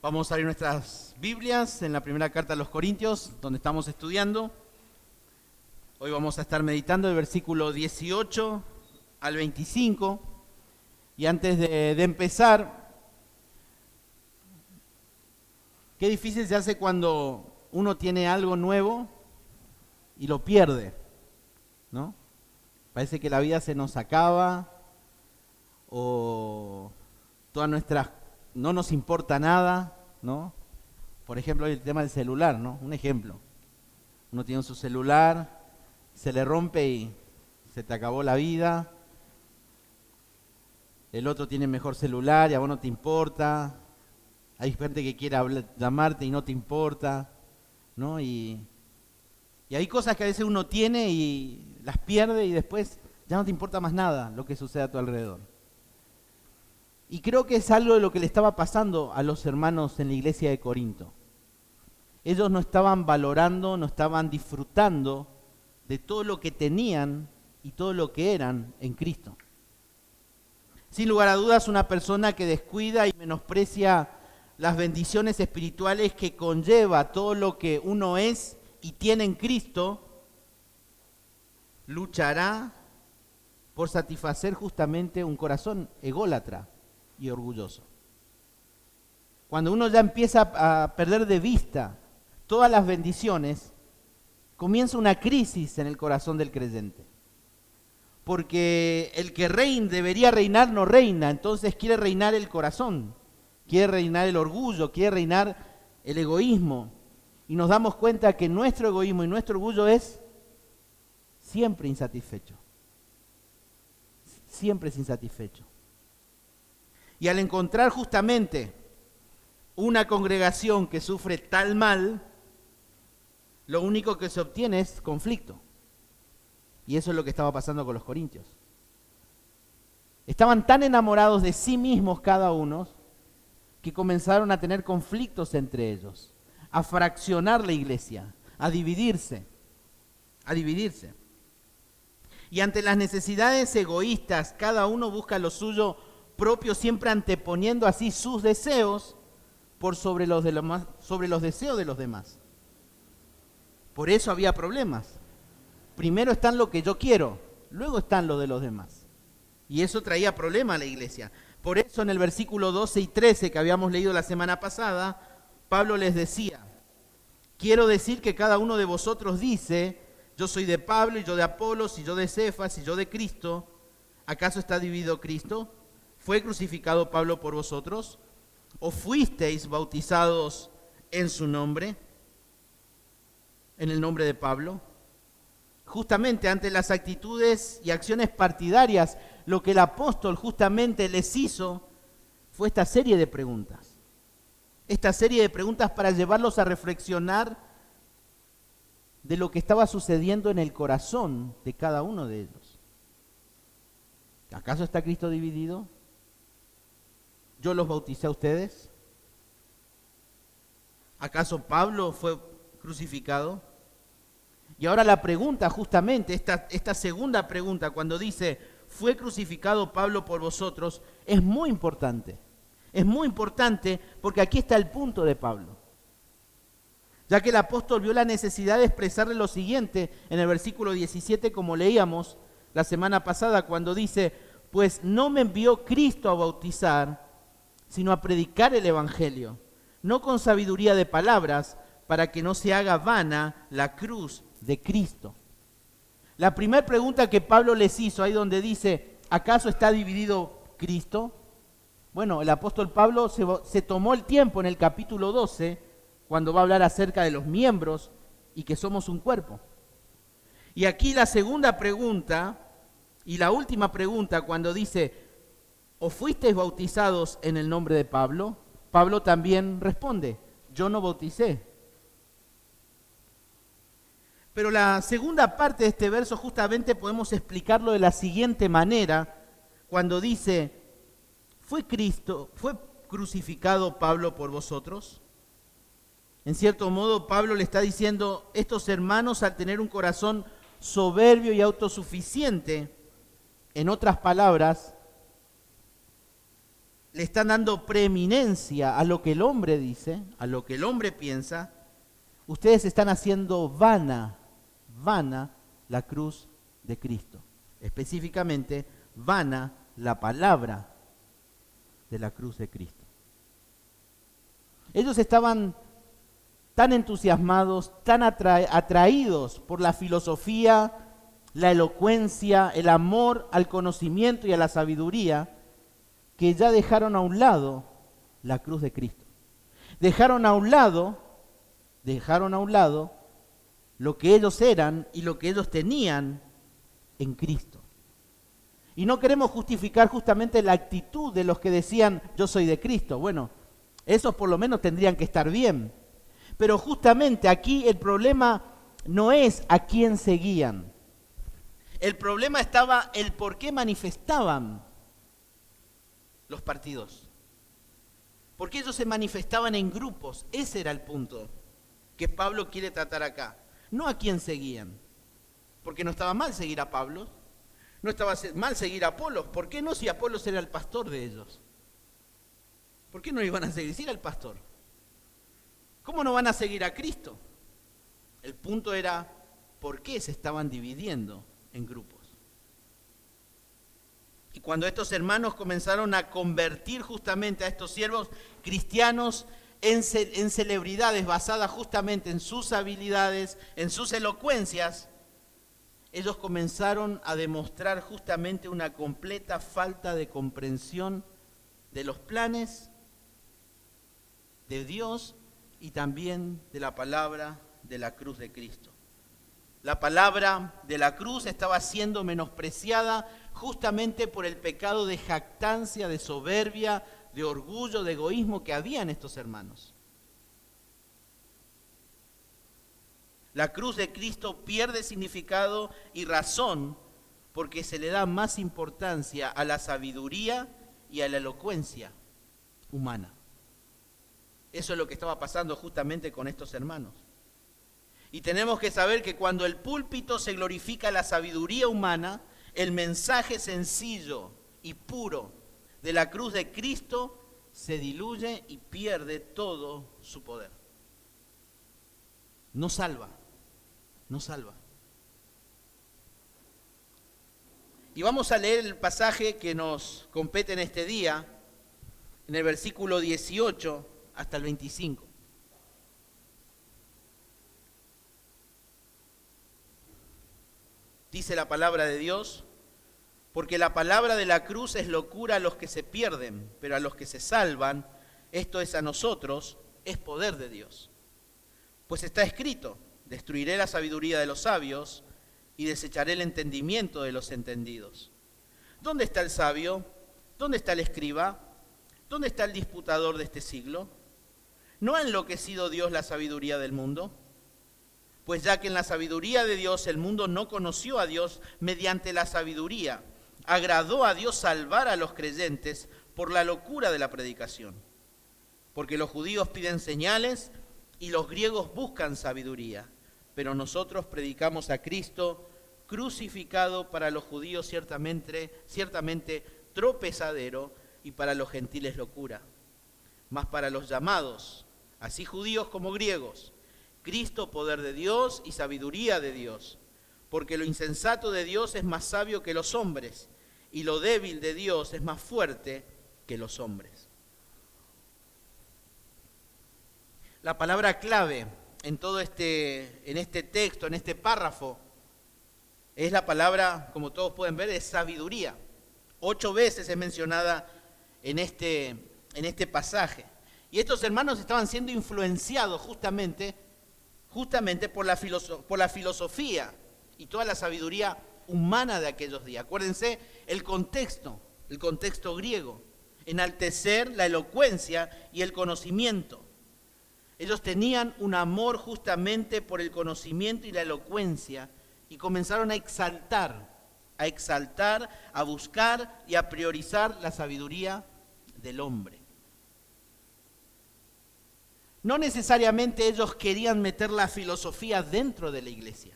Vamos a abrir nuestras Biblias en la primera carta a los Corintios, donde estamos estudiando. Hoy vamos a estar meditando el versículo 18 al 25. Y antes de empezar, qué difícil se hace cuando uno tiene algo nuevo y lo pierde, ¿no? Parece que la vida se nos acaba o todas nuestras... no nos importa nada, ¿no? Por ejemplo, el tema del celular, ¿no? Un ejemplo. Uno tiene su celular, se le rompe y se te acabó la vida. El otro tiene mejor celular y a vos no te importa. Hay gente que quiere llamarte y no te importa, ¿no? Y hay cosas que a veces uno tiene y las pierde y después ya no te importa más nada lo que sucede a tu alrededor. Y creo que es algo de lo que le estaba pasando a los hermanos en la iglesia de Corinto. Ellos no estaban valorando, no estaban disfrutando de todo lo que tenían y todo lo que eran en Cristo. Sin lugar a dudas, una persona que descuida y menosprecia las bendiciones espirituales que conlleva todo lo que uno es y tiene en Cristo, luchará por satisfacer justamente un corazón ególatra y orgulloso. Cuando uno ya empieza a perder de vista todas las bendiciones, comienza una crisis en el corazón del creyente. Porque el que debería reinar no reina, entonces quiere reinar el corazón, quiere reinar el orgullo, quiere reinar el egoísmo. Y nos damos cuenta que nuestro egoísmo y nuestro orgullo es siempre insatisfecho. Siempre es insatisfecho. Y al encontrar justamente una congregación que sufre tal mal, lo único que se obtiene es conflicto. Y eso es lo que estaba pasando con los corintios. Estaban tan enamorados de sí mismos cada uno que comenzaron a tener conflictos entre ellos, a fraccionar la iglesia, a dividirse. Y ante las necesidades egoístas, cada uno busca lo suyo propio, siempre anteponiendo así sus deseos por sobre los deseos de los demás. Por eso había problemas. Primero están lo que yo quiero, luego están lo de los demás. Y eso traía problema a la iglesia. Por eso en el versículo 12 y 13 que habíamos leído la semana pasada, Pablo les decía: quiero decir que cada uno de vosotros dice, yo soy de Pablo, y yo de Apolos, y yo de Cefas, y yo de Cristo. ¿Acaso está dividido Cristo? ¿Fue crucificado Pablo por vosotros? ¿O fuisteis bautizados en su nombre? ¿En el nombre de Pablo? Justamente ante las actitudes y acciones partidarias, lo que el apóstol justamente les hizo fue esta serie de preguntas. Esta serie de preguntas para llevarlos a reflexionar de lo que estaba sucediendo en el corazón de cada uno de ellos. ¿Acaso está Cristo dividido? ¿Yo los bauticé a ustedes? ¿Acaso Pablo fue crucificado? Y ahora la pregunta, justamente, esta segunda pregunta, cuando dice, ¿fue crucificado Pablo por vosotros?, es muy importante. Es muy importante porque aquí está el punto de Pablo. Ya que el apóstol vio la necesidad de expresarle lo siguiente en el versículo 17, como leíamos la semana pasada, cuando dice, pues no me envió Cristo a bautizar, sino a predicar el evangelio, no con sabiduría de palabras, para que no se haga vana la cruz de Cristo. La primera pregunta que Pablo les hizo, ahí donde dice, ¿acaso está dividido Cristo? Bueno, el apóstol Pablo se tomó el tiempo en el capítulo 12, cuando va a hablar acerca de los miembros y que somos un cuerpo. Y aquí la segunda pregunta y la última pregunta, cuando dice, ¿o fuisteis bautizados en el nombre de Pablo? Pablo también responde, yo no bauticé. Pero la segunda parte de este verso justamente podemos explicarlo de la siguiente manera, cuando dice, ¿fue crucificado Pablo por vosotros? En cierto modo, Pablo le está diciendo, estos hermanos al tener un corazón soberbio y autosuficiente, en otras palabras, le están dando preeminencia a lo que el hombre dice, a lo que el hombre piensa, ustedes están haciendo vana la cruz de Cristo. Específicamente, vana la palabra de la cruz de Cristo. Ellos estaban tan entusiasmados, tan atraídos por la filosofía, la elocuencia, el amor al conocimiento y a la sabiduría, que ya dejaron a un lado la cruz de Cristo. Dejaron a un lado lo que ellos eran y lo que ellos tenían en Cristo. Y no queremos justificar justamente la actitud de los que decían, yo soy de Cristo. Bueno, esos por lo menos tendrían que estar bien. Pero justamente aquí el problema no es a quién seguían. El problema estaba el por qué manifestaban los partidos. ¿Por qué ellos se manifestaban en grupos? Ese era el punto que Pablo quiere tratar acá. No a quién seguían. Porque no estaba mal seguir a Pablo. No estaba mal seguir a Apolos. ¿Por qué no si Apolos era el pastor de ellos? ¿Por qué no iban a seguir? Si era el pastor. ¿Cómo no van a seguir a Cristo? El punto era por qué se estaban dividiendo en grupos. Y cuando estos hermanos comenzaron a convertir justamente a estos siervos cristianos en celebridades basadas justamente en sus habilidades, en sus elocuencias, ellos comenzaron a demostrar justamente una completa falta de comprensión de los planes de Dios y también de la palabra de la cruz de Cristo. La palabra de la cruz estaba siendo menospreciada justamente por el pecado de jactancia, de soberbia, de orgullo, de egoísmo que había en estos hermanos. La cruz de Cristo pierde significado y razón porque se le da más importancia a la sabiduría y a la elocuencia humana. Eso es lo que estaba pasando justamente con estos hermanos. Y tenemos que saber que cuando el púlpito se glorifica la sabiduría humana, el mensaje sencillo y puro de la cruz de Cristo se diluye y pierde todo su poder. No salva. Y vamos a leer el pasaje que nos compete en este día, en el versículo 18 hasta el 25. Dice la palabra de Dios, porque la palabra de la cruz es locura a los que se pierden, pero a los que se salvan, esto es a nosotros, es poder de Dios. Pues está escrito, destruiré la sabiduría de los sabios y desecharé el entendimiento de los entendidos. ¿Dónde está el sabio? ¿Dónde está el escriba? ¿Dónde está el disputador de este siglo? ¿No ha enloquecido Dios la sabiduría del mundo? Pues ya que en la sabiduría de Dios el mundo no conoció a Dios mediante la sabiduría, agradó a Dios salvar a los creyentes por la locura de la predicación. Porque los judíos piden señales y los griegos buscan sabiduría, pero nosotros predicamos a Cristo crucificado, para los judíos ciertamente tropezadero y para los gentiles locura. Mas para los llamados, así judíos como griegos, Cristo poder de Dios y sabiduría de Dios, porque lo insensato de Dios es más sabio que los hombres, y lo débil de Dios es más fuerte que los hombres. La palabra clave en todo en este texto, en este párrafo, es la palabra, como todos pueden ver, es sabiduría. 8 veces es mencionada en este pasaje. Y estos hermanos estaban siendo influenciados justamente por la filosofía y toda la sabiduría humana de aquellos días. Acuérdense el contexto griego, enaltecer la elocuencia y el conocimiento. Ellos tenían un amor justamente por el conocimiento y la elocuencia y comenzaron a exaltar, a buscar y a priorizar la sabiduría del hombre. No necesariamente ellos querían meter la filosofía dentro de la iglesia,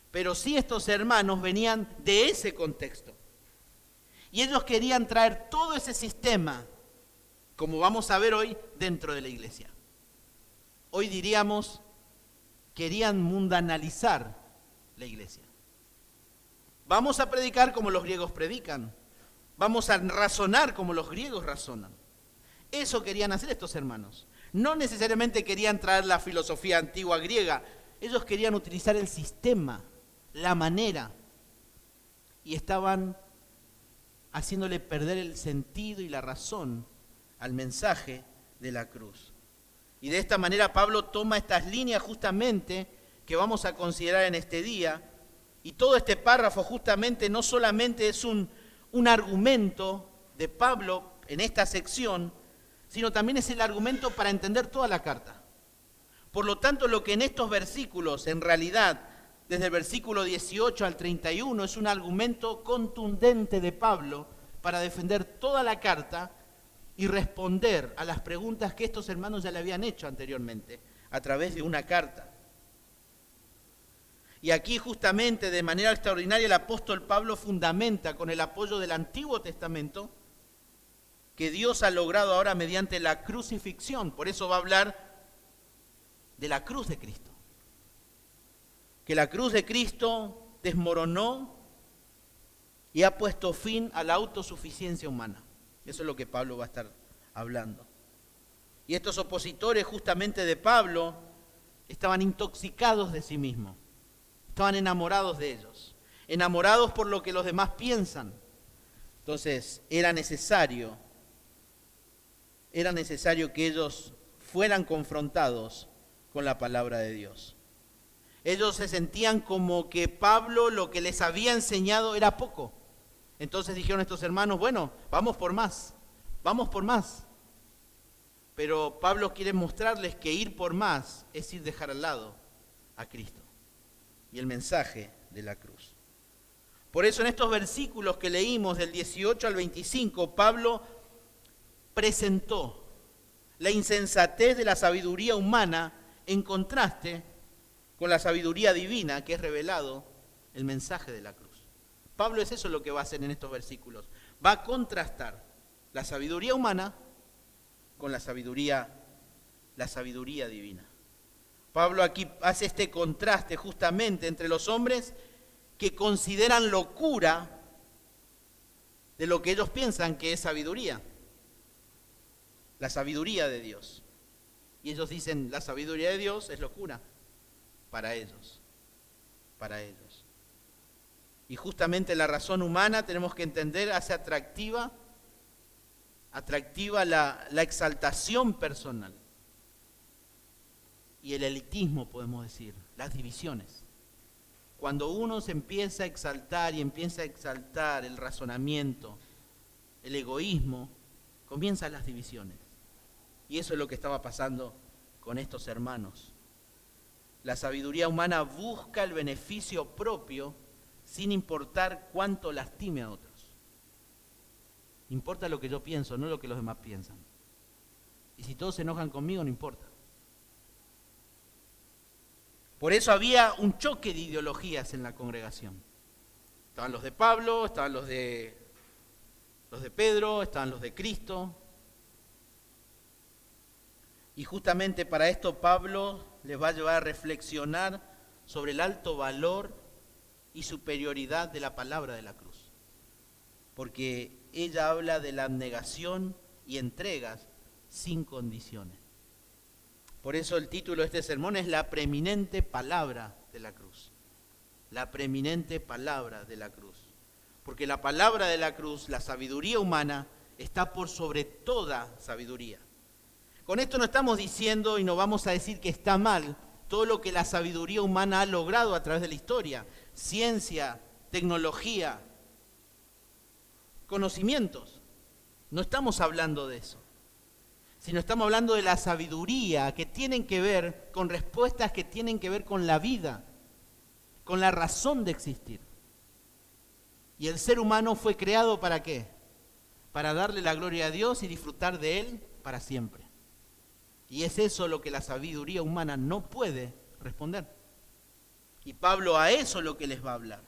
pero sí estos hermanos venían de ese contexto. Y ellos querían traer todo ese sistema, como vamos a ver hoy, dentro de la iglesia. Hoy diríamos, querían mundanalizar la iglesia. Vamos a predicar como los griegos predican. Vamos a razonar como los griegos razonan. Eso querían hacer estos hermanos. No necesariamente querían traer la filosofía antigua griega. Ellos querían utilizar el sistema, la manera. Y estaban haciéndole perder el sentido y la razón al mensaje de la cruz. Y de esta manera Pablo toma estas líneas justamente que vamos a considerar en este día. Y todo este párrafo justamente no solamente es un argumento de Pablo en esta sección, sino también es el argumento para entender toda la carta. Por lo tanto, lo que en estos versículos, en realidad, desde el versículo 18 al 31, es un argumento contundente de Pablo para defender toda la carta y responder a las preguntas que estos hermanos ya le habían hecho anteriormente, a través de una carta. Y aquí justamente de manera extraordinaria el apóstol Pablo fundamenta con el apoyo del Antiguo Testamento que Dios ha logrado ahora mediante la crucifixión. Por eso va a hablar de la cruz de Cristo. Que la cruz de Cristo desmoronó y ha puesto fin a la autosuficiencia humana. Eso es lo que Pablo va a estar hablando. Y estos opositores justamente de Pablo estaban intoxicados de sí mismos. Estaban enamorados de ellos. Enamorados por lo que los demás piensan. Entonces era necesario que ellos fueran confrontados con la palabra de Dios. Ellos se sentían como que Pablo lo que les había enseñado era poco. Entonces dijeron estos hermanos, bueno, vamos por más. Pero Pablo quiere mostrarles que ir por más es ir dejar al lado a Cristo y el mensaje de la cruz. Por eso en estos versículos que leímos del 18 al 25, Pablo presentó la insensatez de la sabiduría humana en contraste con la sabiduría divina que es revelado el mensaje de la cruz. Pablo es eso lo que va a hacer en estos versículos. Va a contrastar la sabiduría humana con la sabiduría divina. Pablo aquí hace este contraste justamente entre los hombres que consideran locura de lo que ellos piensan que es sabiduría. La sabiduría de Dios. Y ellos dicen, la sabiduría de Dios es locura para ellos. Y justamente la razón humana, tenemos que entender, hace atractiva la exaltación personal. Y el elitismo, podemos decir, las divisiones. Cuando uno se empieza a exaltar y empieza a exaltar el razonamiento, el egoísmo, comienzan las divisiones. Y eso es lo que estaba pasando con estos hermanos. La sabiduría humana busca el beneficio propio sin importar cuánto lastime a otros. Importa lo que yo pienso, no lo que los demás piensan. Y si todos se enojan conmigo, no importa. Por eso había un choque de ideologías en la congregación. Estaban los de Pablo, estaban los de Pedro, estaban los de Cristo. Y justamente para esto Pablo les va a llevar a reflexionar sobre el alto valor y superioridad de la palabra de la cruz. Porque ella habla de la abnegación y entregas sin condiciones. Por eso el título de este sermón es La preeminente palabra de la cruz. La preeminente palabra de la cruz. Porque la palabra de la cruz, la sabiduría humana, está por sobre toda sabiduría. Con esto no estamos diciendo y no vamos a decir que está mal todo lo que la sabiduría humana ha logrado a través de la historia. Ciencia, tecnología, conocimientos. No estamos hablando de eso, sino estamos hablando de la sabiduría que tienen que ver con respuestas que tienen que ver con la vida, con la razón de existir. Y el ser humano fue creado ¿para qué? Para darle la gloria a Dios y disfrutar de Él para siempre. Y es eso lo que la sabiduría humana no puede responder. Y Pablo a eso es lo que les va a hablar.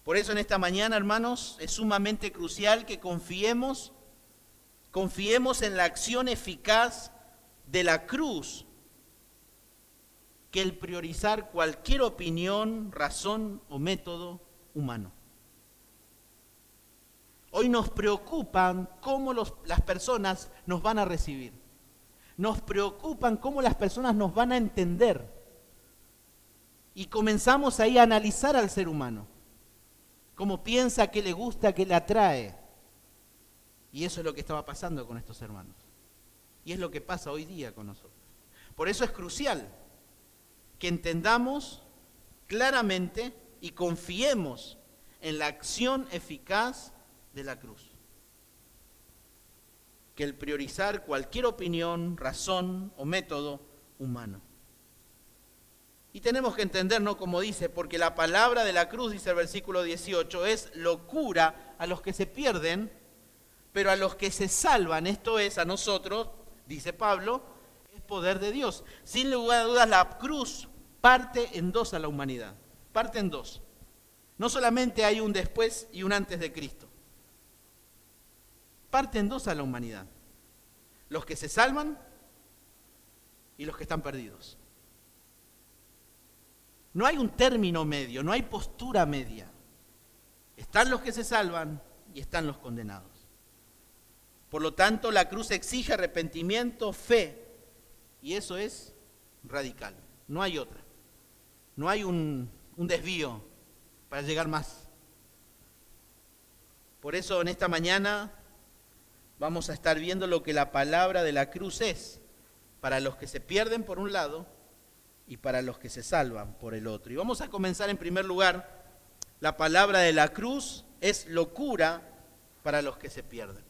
Por eso en esta mañana, hermanos, es sumamente crucial que confiemos en la acción eficaz de la cruz, que el priorizar cualquier opinión, razón o método humano. Hoy nos preocupan cómo las personas nos van a recibir. Nos preocupan cómo las personas nos van a entender. Y comenzamos ahí a analizar al ser humano. Cómo piensa, qué le gusta, qué le atrae. Y eso es lo que estaba pasando con estos hermanos. Y es lo que pasa hoy día con nosotros. Por eso es crucial que entendamos claramente y confiemos en la acción eficaz de la cruz. Que el priorizar cualquier opinión, razón o método humano. Y tenemos que entender, ¿no? Como dice, porque la palabra de la cruz, dice el versículo 18, es locura a los que se pierden, pero a los que se salvan, esto es, a nosotros, dice Pablo, es poder de Dios. Sin lugar a dudas, la cruz parte en dos a la humanidad. Parte en dos. No solamente hay un después y un antes de Cristo. Parte en dos a la humanidad. Los que se salvan y los que están perdidos. No hay un término medio, no hay postura media. Están los que se salvan y están los condenados. Por lo tanto, la cruz exige arrepentimiento, fe, y eso es radical. No hay otra. No hay un desvío para llegar más. Por eso en esta mañana vamos a estar viendo lo que la palabra de la cruz es para los que se pierden por un lado y para los que se salvan por el otro. Y vamos a comenzar en primer lugar. La palabra de la cruz es locura para los que se pierden.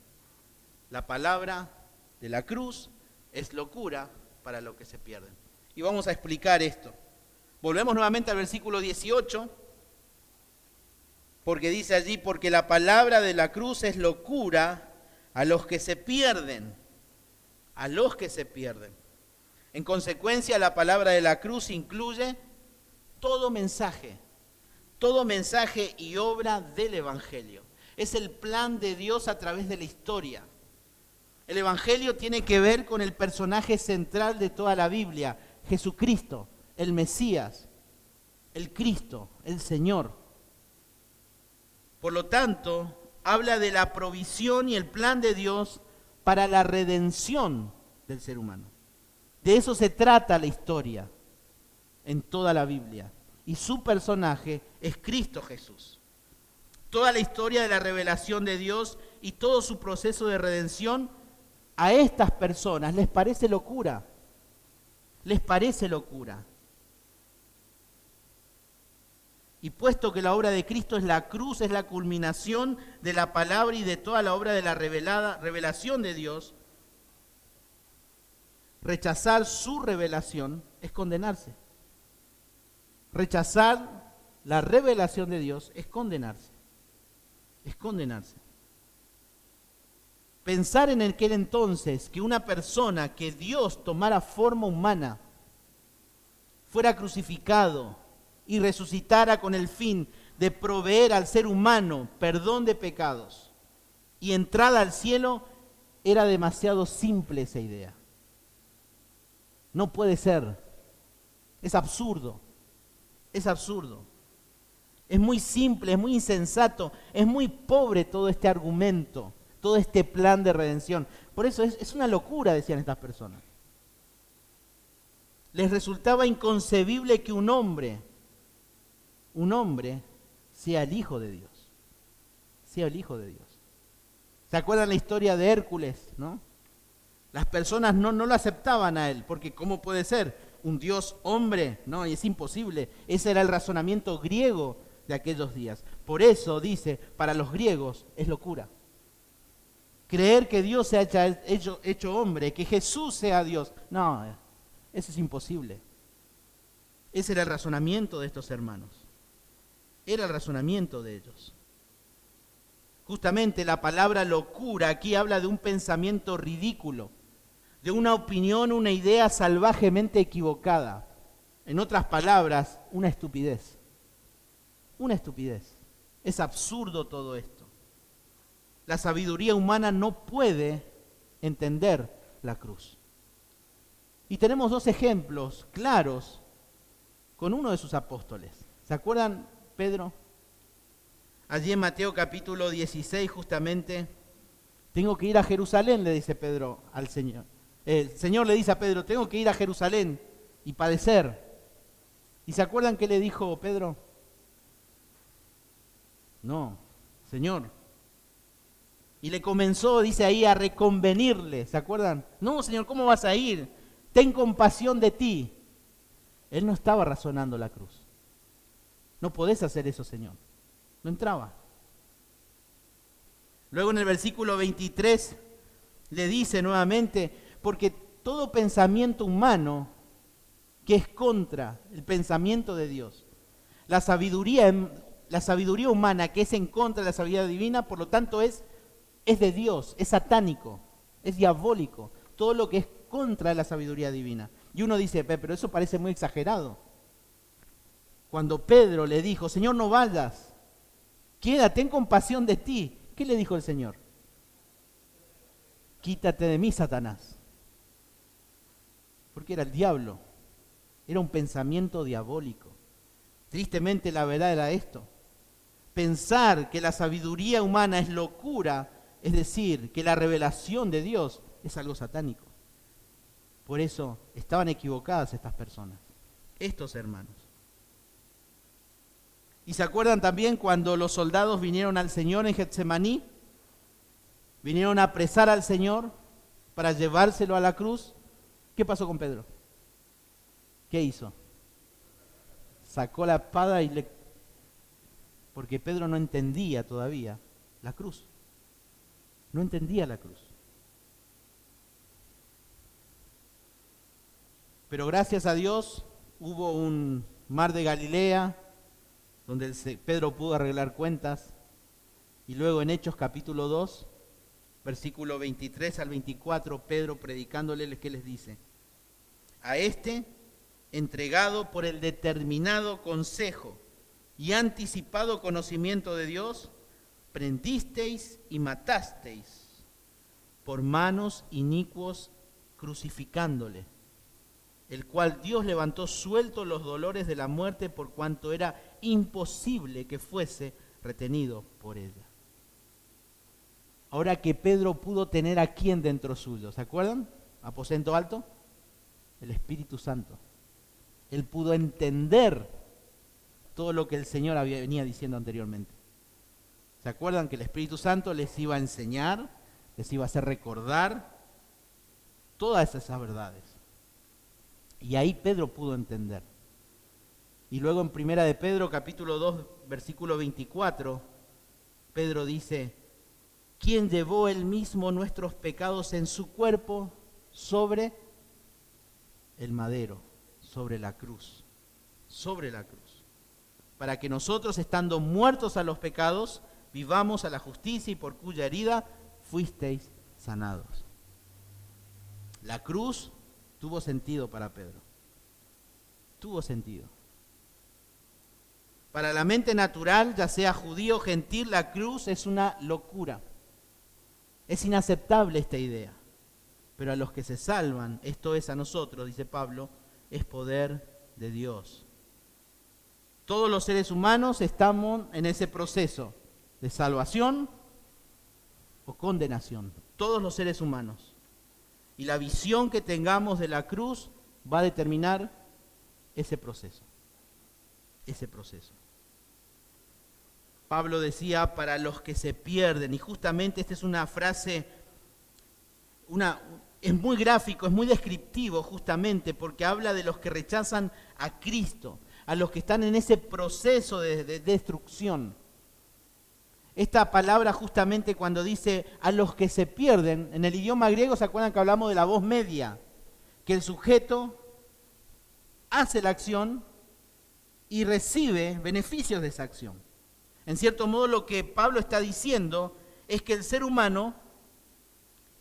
La palabra de la cruz es locura para los que se pierden. Y vamos a explicar esto. Volvemos nuevamente al versículo 18, porque dice allí, porque la palabra de la cruz es locura a los que se pierden, a los que se pierden. En consecuencia, la palabra de la cruz incluye todo mensaje y obra del Evangelio. Es el plan de Dios a través de la historia. El Evangelio tiene que ver con el personaje central de toda la Biblia, Jesucristo, el Mesías, el Cristo, el Señor. Por lo tanto, habla de la provisión y el plan de Dios para la redención del ser humano. De eso se trata la historia en toda la Biblia. Y su personaje es Cristo Jesús. Toda la historia de la revelación de Dios y todo su proceso de redención, a estas personas les parece locura. Les parece locura. Y puesto que la obra de Cristo es la cruz, es la culminación de la palabra y de toda la obra de la revelación de Dios, rechazar su revelación es condenarse. Rechazar la revelación de Dios es condenarse. Es condenarse. Pensar en aquel entonces que una persona, que Dios tomara forma humana, fuera crucificado y resucitara con el fin de proveer al ser humano perdón de pecados y entrada al cielo, era demasiado simple esa idea. No puede ser. Es absurdo. Es absurdo. Es muy simple, es muy insensato, es muy pobre todo este argumento, todo este plan de redención. Por eso es una locura, decían estas personas. Les resultaba inconcebible que un hombre sea el Hijo de Dios. Sea el Hijo de Dios. ¿Se acuerdan la historia de Hércules, no? Las personas no lo aceptaban a él, porque ¿cómo puede ser un Dios hombre? No, y es imposible. Ese era el razonamiento griego de aquellos días. Por eso dice, para los griegos es locura. Creer que Dios se haya hecho hombre, que Jesús sea Dios. No, eso es imposible. Ese era el razonamiento de estos hermanos. Era el razonamiento de ellos. Justamente la palabra locura aquí habla de un pensamiento ridículo, de una opinión, una idea salvajemente equivocada. En otras palabras, una estupidez. Una estupidez. Es absurdo todo esto. La sabiduría humana no puede entender la cruz. Y tenemos dos ejemplos claros con uno de sus apóstoles. ¿Se acuerdan, Pedro? Allí en Mateo capítulo 16 justamente, tengo que ir a Jerusalén, le dice Pedro al Señor. El Señor le dice a Pedro, tengo que ir a Jerusalén y padecer. ¿Y se acuerdan qué le dijo Pedro? No, Señor. Y le comenzó, dice ahí, a reconvenirle, ¿se acuerdan? No, Señor, ¿cómo vas a ir? Ten compasión de ti. Él no estaba razonando la cruz. No podés hacer eso, Señor. No entraba. Luego en el versículo 23 le dice nuevamente, porque todo pensamiento humano que es contra el pensamiento de Dios, la sabiduría humana que es en contra de la sabiduría divina, por lo tanto es de Dios, es satánico, es diabólico, todo lo que es contra la sabiduría divina. Y uno dice, pero eso parece muy exagerado. Cuando Pedro le dijo, Señor, no vayas, quédate, ten compasión de ti. ¿Qué le dijo el Señor? Quítate de mí, Satanás. Porque era el diablo, era un pensamiento diabólico. Tristemente la verdad era esto. Pensar que la sabiduría humana es locura, es decir, que la revelación de Dios es algo satánico. Por eso estaban equivocadas estas personas, estos hermanos. ¿Y se acuerdan también cuando los soldados vinieron al Señor en Getsemaní? Vinieron a apresar al Señor para llevárselo a la cruz. ¿Qué pasó con Pedro? ¿Qué hizo? Sacó la espada y porque Pedro no entendía todavía la cruz. No entendía la cruz. Pero gracias a Dios hubo un mar de Galilea donde Pedro pudo arreglar cuentas. Y luego en Hechos capítulo 2, versículo 23 al 24, Pedro predicándoles, ¿qué les dice? A este, entregado por el determinado consejo y anticipado conocimiento de Dios, prendisteis y matasteis por manos inicuos crucificándole, el cual Dios levantó suelto los dolores de la muerte por cuanto era imposible que fuese retenido por ella. Ahora que Pedro pudo tener a quién dentro suyo, ¿se acuerdan? Aposento alto, el Espíritu Santo. Él pudo entender todo lo que el Señor venía diciendo anteriormente. ¿Se acuerdan que el Espíritu Santo les iba a enseñar, les iba a hacer recordar todas esas verdades? Y ahí Pedro pudo entender. Y luego en Primera de Pedro, capítulo 2, versículo 24, Pedro dice, ¿quién llevó él mismo nuestros pecados en su cuerpo sobre el madero, sobre la cruz, para que nosotros, estando muertos a los pecados, vivamos a la justicia y por cuya herida fuisteis sanados? La cruz tuvo sentido para Pedro. Tuvo sentido. Para la mente natural, ya sea judío o gentil, la cruz es una locura. Es inaceptable esta idea. Pero a los que se salvan, esto es a nosotros, dice Pablo, es poder de Dios. Todos los seres humanos estamos en ese proceso de salvación o condenación. Todos los seres humanos. Y la visión que tengamos de la cruz va a determinar ese proceso. Ese proceso. Pablo decía, para los que se pierden, y justamente esta es una frase, es muy gráfico, es muy descriptivo justamente, porque habla de los que rechazan a Cristo, a los que están en ese proceso de destrucción. Esta palabra justamente cuando dice a los que se pierden, en el idioma griego se acuerdan que hablamos de la voz media, que el sujeto hace la acción y recibe beneficios de esa acción. En cierto modo lo que Pablo está diciendo es que el ser humano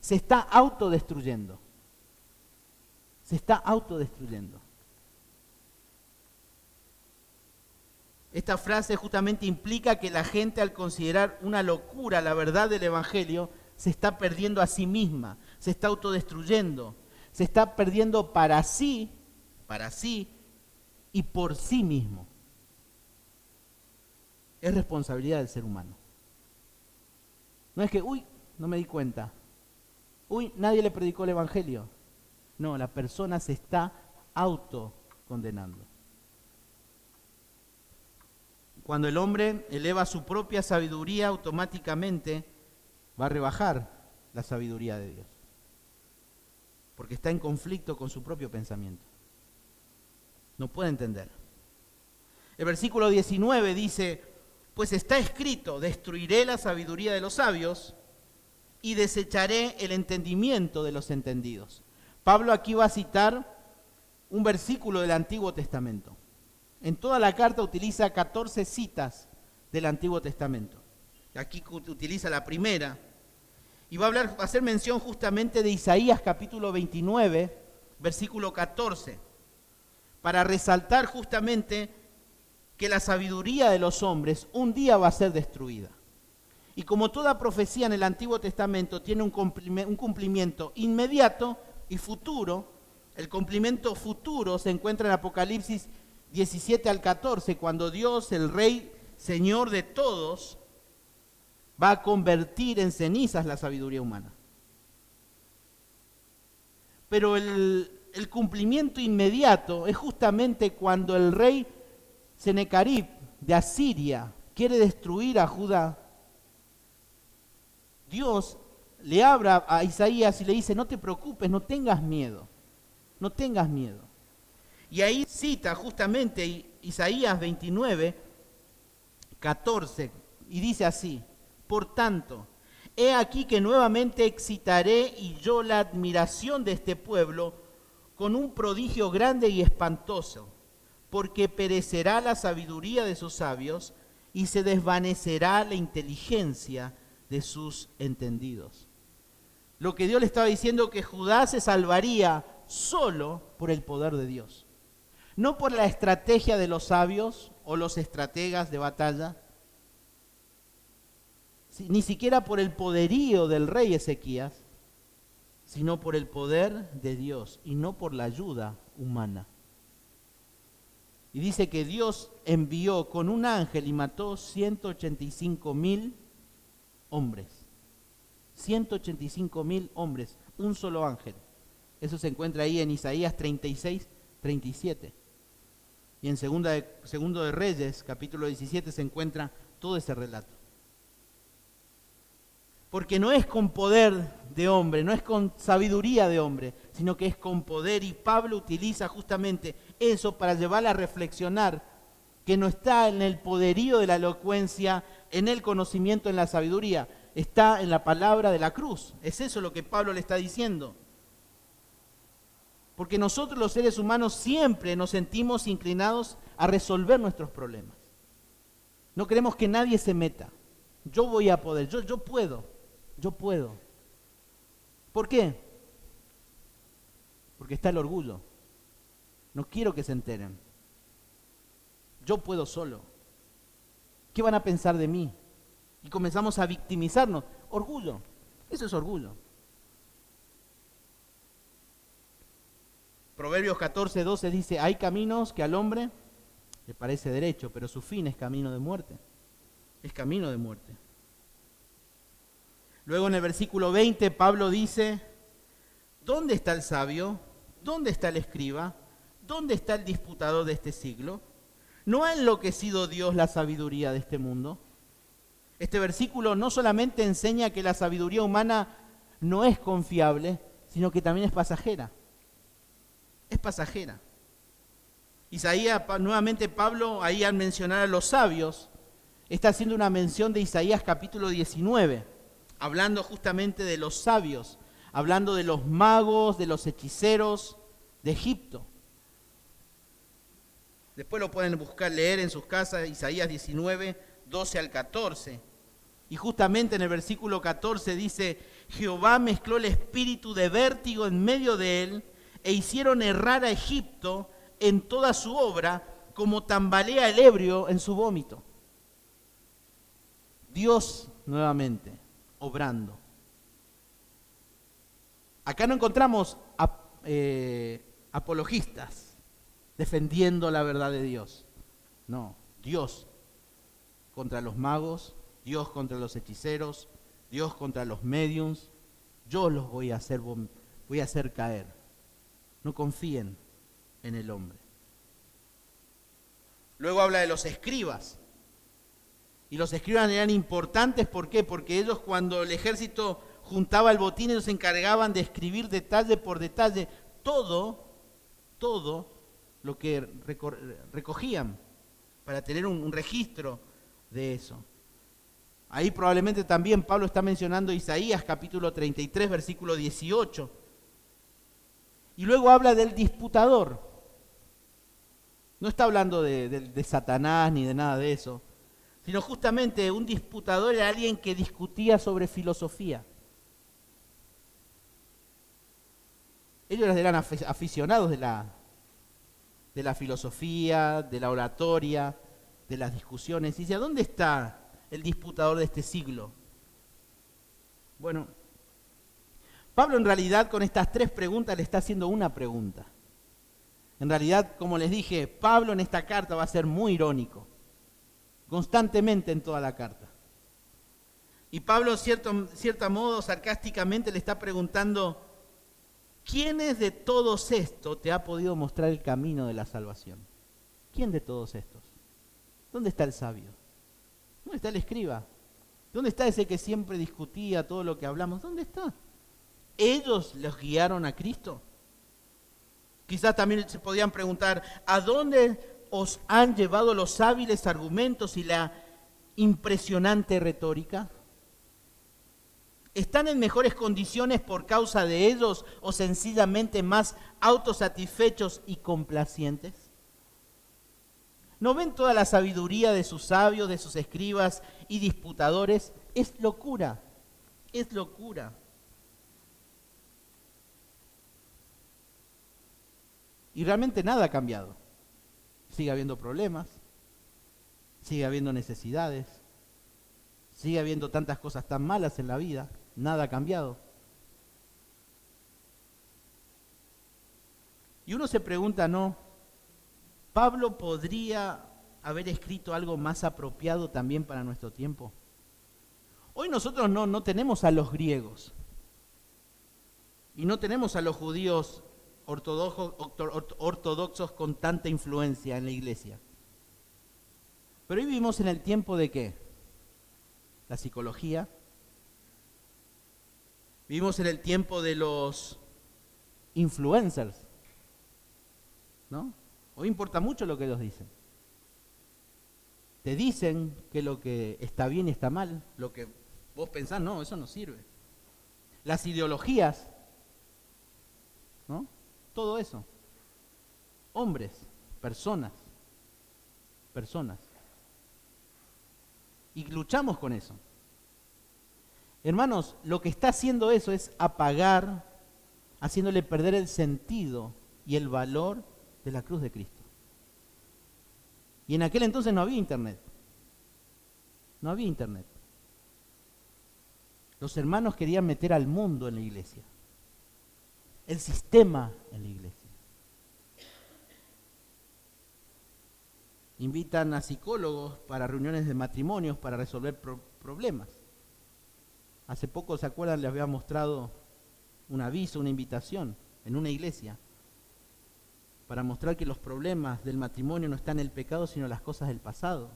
se está autodestruyendo. Se está autodestruyendo. Esta frase justamente implica que la gente, al considerar una locura la verdad del Evangelio, se está perdiendo a sí misma, se está autodestruyendo, se está perdiendo para sí y por sí mismo. Es responsabilidad del ser humano. No es que, no me di cuenta. Nadie le predicó el Evangelio. No, la persona se está autocondenando. Cuando el hombre eleva su propia sabiduría, automáticamente va a rebajar la sabiduría de Dios. Porque está en conflicto con su propio pensamiento. No puede entender. El versículo 19 dice: pues está escrito, destruiré la sabiduría de los sabios y desecharé el entendimiento de los entendidos. Pablo aquí va a citar un versículo del Antiguo Testamento. En toda la carta utiliza 14 citas del Antiguo Testamento. Aquí utiliza la primera y va a hacer mención justamente de Isaías capítulo 29, versículo 14, para resaltar justamente que la sabiduría de los hombres un día va a ser destruida. Y como toda profecía en el Antiguo Testamento tiene un cumplimiento inmediato y futuro, el cumplimiento futuro se encuentra en Apocalipsis 17 al 14, cuando Dios, el Rey, Señor de todos, va a convertir en cenizas la sabiduría humana. Pero el cumplimiento inmediato es justamente cuando el rey Senecarib de Asiria quiere destruir a Judá. Dios le habla a Isaías y le dice: no te preocupes, no tengas miedo, no tengas miedo. Y ahí cita justamente Isaías 29, 14, y dice así: por tanto, he aquí que nuevamente excitaré y yo la admiración de este pueblo con un prodigio grande y espantoso, porque perecerá la sabiduría de sus sabios y se desvanecerá la inteligencia de sus entendidos. Lo que Dios le estaba diciendo, que Judá se salvaría solo por el poder de Dios, no por la estrategia de los sabios o los estrategas de batalla, ni siquiera por el poderío del rey Ezequías, sino por el poder de Dios y no por la ayuda humana. Y dice que Dios envió con un ángel y mató 185,000 hombres. 185,000 hombres, un solo ángel. Eso se encuentra ahí en Isaías 36, 37. Y en Segundo de Reyes, capítulo 17, se encuentra todo ese relato. Porque no es con poder de hombre, no es con sabiduría de hombre, sino que es con poder. Y Pablo utiliza justamente eso para llevarla a reflexionar, que no está en el poderío de la elocuencia, en el conocimiento, en la sabiduría, está en la palabra de la cruz. Es eso lo que Pablo le está diciendo. Porque nosotros los seres humanos siempre nos sentimos inclinados a resolver nuestros problemas. No queremos que nadie se meta. Yo voy a poder, yo puedo. ¿Por qué? Porque está el orgullo. No quiero que se enteren. Yo puedo solo. ¿Qué van a pensar de mí? Y comenzamos a victimizarnos. Orgullo. Eso es orgullo. Proverbios 14, 12 dice: hay caminos que al hombre le parece derecho, pero su fin es camino de muerte. Es camino de muerte. Luego en el versículo 20 Pablo dice: ¿dónde está el sabio? ¿Dónde está el escriba? ¿Dónde está el disputador de este siglo? ¿No ha enloquecido Dios la sabiduría de este mundo? Este versículo no solamente enseña que la sabiduría humana no es confiable, sino que también es pasajera. Es pasajera. Isaías, nuevamente Pablo, ahí al mencionar a los sabios, está haciendo una mención de Isaías capítulo 19, hablando justamente de los sabios, hablando de los magos, de los hechiceros de Egipto. Después lo pueden buscar, leer en sus casas, Isaías 19, 12 al 14. Y justamente en el versículo 14 dice: Jehová mezcló el espíritu de vértigo en medio de él, e hicieron errar a Egipto en toda su obra, como tambalea el ebrio en su vómito. Dios nuevamente obrando. Acá no encontramos apologistas defendiendo la verdad de Dios. No, Dios contra los magos, Dios contra los hechiceros, Dios contra los médiums. Yo los voy a hacer caer. No confíen en el hombre. Luego habla de los escribas. Y los escribas eran importantes, ¿por qué? Porque ellos, cuando el ejército juntaba el botín, ellos se encargaban de escribir detalle por detalle todo lo que recogían, para tener un registro de eso. Ahí probablemente también Pablo está mencionando Isaías capítulo 33, versículo 18. Y luego habla del disputador. No está hablando de Satanás ni de nada de eso, sino justamente un disputador era alguien que discutía sobre filosofía. Ellos eran aficionados de la filosofía, de la oratoria, de las discusiones. Y dice, ¿a dónde está el disputador de este siglo? Bueno, Pablo en realidad con estas 3 preguntas le está haciendo una pregunta. En realidad, como les dije, Pablo en esta carta va a ser muy irónico, constantemente en toda la carta. Y Pablo, cierto modo, sarcásticamente le está preguntando, ¿quiénes de todos estos te ha podido mostrar el camino de la salvación? ¿Quién de todos estos? ¿Dónde está el sabio? ¿Dónde está el escriba? ¿Dónde está ese que siempre discutía todo lo que hablamos? ¿Dónde está? ¿Ellos los guiaron a Cristo? Quizás también se podían preguntar, ¿a dónde os han llevado los hábiles argumentos y la impresionante retórica? ¿Están en mejores condiciones por causa de ellos o sencillamente más autosatisfechos y complacientes? ¿No ven toda la sabiduría de sus sabios, de sus escribas y disputadores? Es locura, es locura. Y realmente nada ha cambiado. Sigue habiendo problemas, sigue habiendo necesidades, sigue habiendo tantas cosas tan malas en la vida. Nada ha cambiado. Y uno se pregunta, ¿no? ¿Pablo podría haber escrito algo más apropiado también para nuestro tiempo? Hoy nosotros no tenemos a los griegos y no tenemos a los judíos ortodoxos con tanta influencia en la iglesia. Pero hoy vivimos en el tiempo de ¿qué? La psicología. Vivimos en el tiempo de los influencers, ¿no? Hoy importa mucho lo que ellos dicen. Te dicen que lo que está bien y está mal, lo que vos pensás, no, eso no sirve. Las ideologías, ¿no? Todo eso. Hombres, personas. Y luchamos con eso. Hermanos, lo que está haciendo eso es apagar, haciéndole perder el sentido y el valor de la cruz de Cristo. Y en aquel entonces no había internet. No había internet. Los hermanos querían meter al mundo en la iglesia. El sistema en la iglesia. Invitan a psicólogos para reuniones de matrimonios para resolver problemas. Hace poco, ¿se acuerdan? Les había mostrado un aviso, una invitación en una iglesia para mostrar que los problemas del matrimonio no están en el pecado, sino en las cosas del pasado.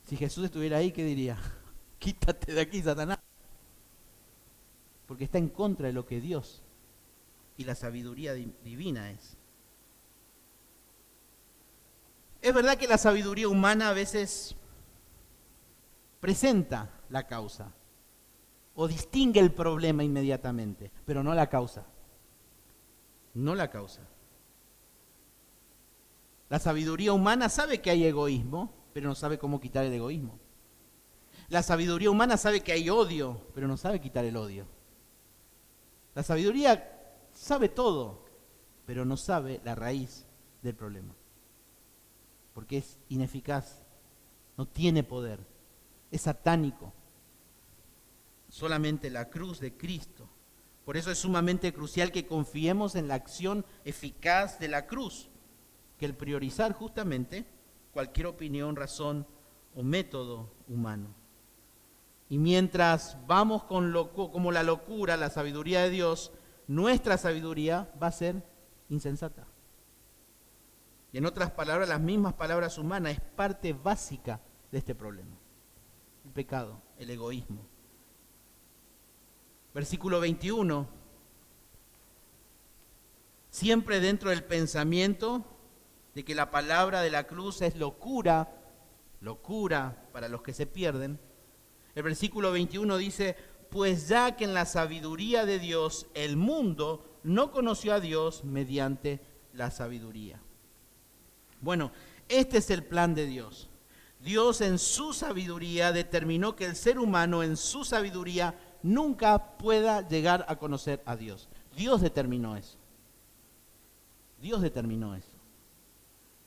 Si Jesús estuviera ahí, ¿qué diría? Quítate de aquí, Satanás. Porque está en contra de lo que Dios y la sabiduría divina es. Es verdad que la sabiduría humana a veces presenta la causa o distingue el problema inmediatamente, pero no la causa. No la causa. La sabiduría humana sabe que hay egoísmo, pero no sabe cómo quitar el egoísmo. La sabiduría humana sabe que hay odio, pero no sabe quitar el odio. La sabiduría sabe todo, pero no sabe la raíz del problema. Porque es ineficaz, no tiene poder, es satánico. Solamente la cruz de Cristo. Por eso es sumamente crucial que confiemos en la acción eficaz de la cruz, que el priorizar justamente cualquier opinión, razón o método humano. Y mientras vamos como la locura, la sabiduría de Dios, nuestra sabiduría va a ser insensata. Y en otras palabras, las mismas palabras humanas es parte básica de este problema. El pecado, el egoísmo. Versículo 21. Siempre dentro del pensamiento de que la palabra de la cruz es locura para los que se pierden. El versículo 21 dice, pues ya que en la sabiduría de Dios el mundo no conoció a Dios mediante la sabiduría. Bueno, este es el plan de Dios. Dios en su sabiduría determinó que el ser humano en su sabiduría nunca pueda llegar a conocer a Dios. Dios determinó eso. Dios determinó eso.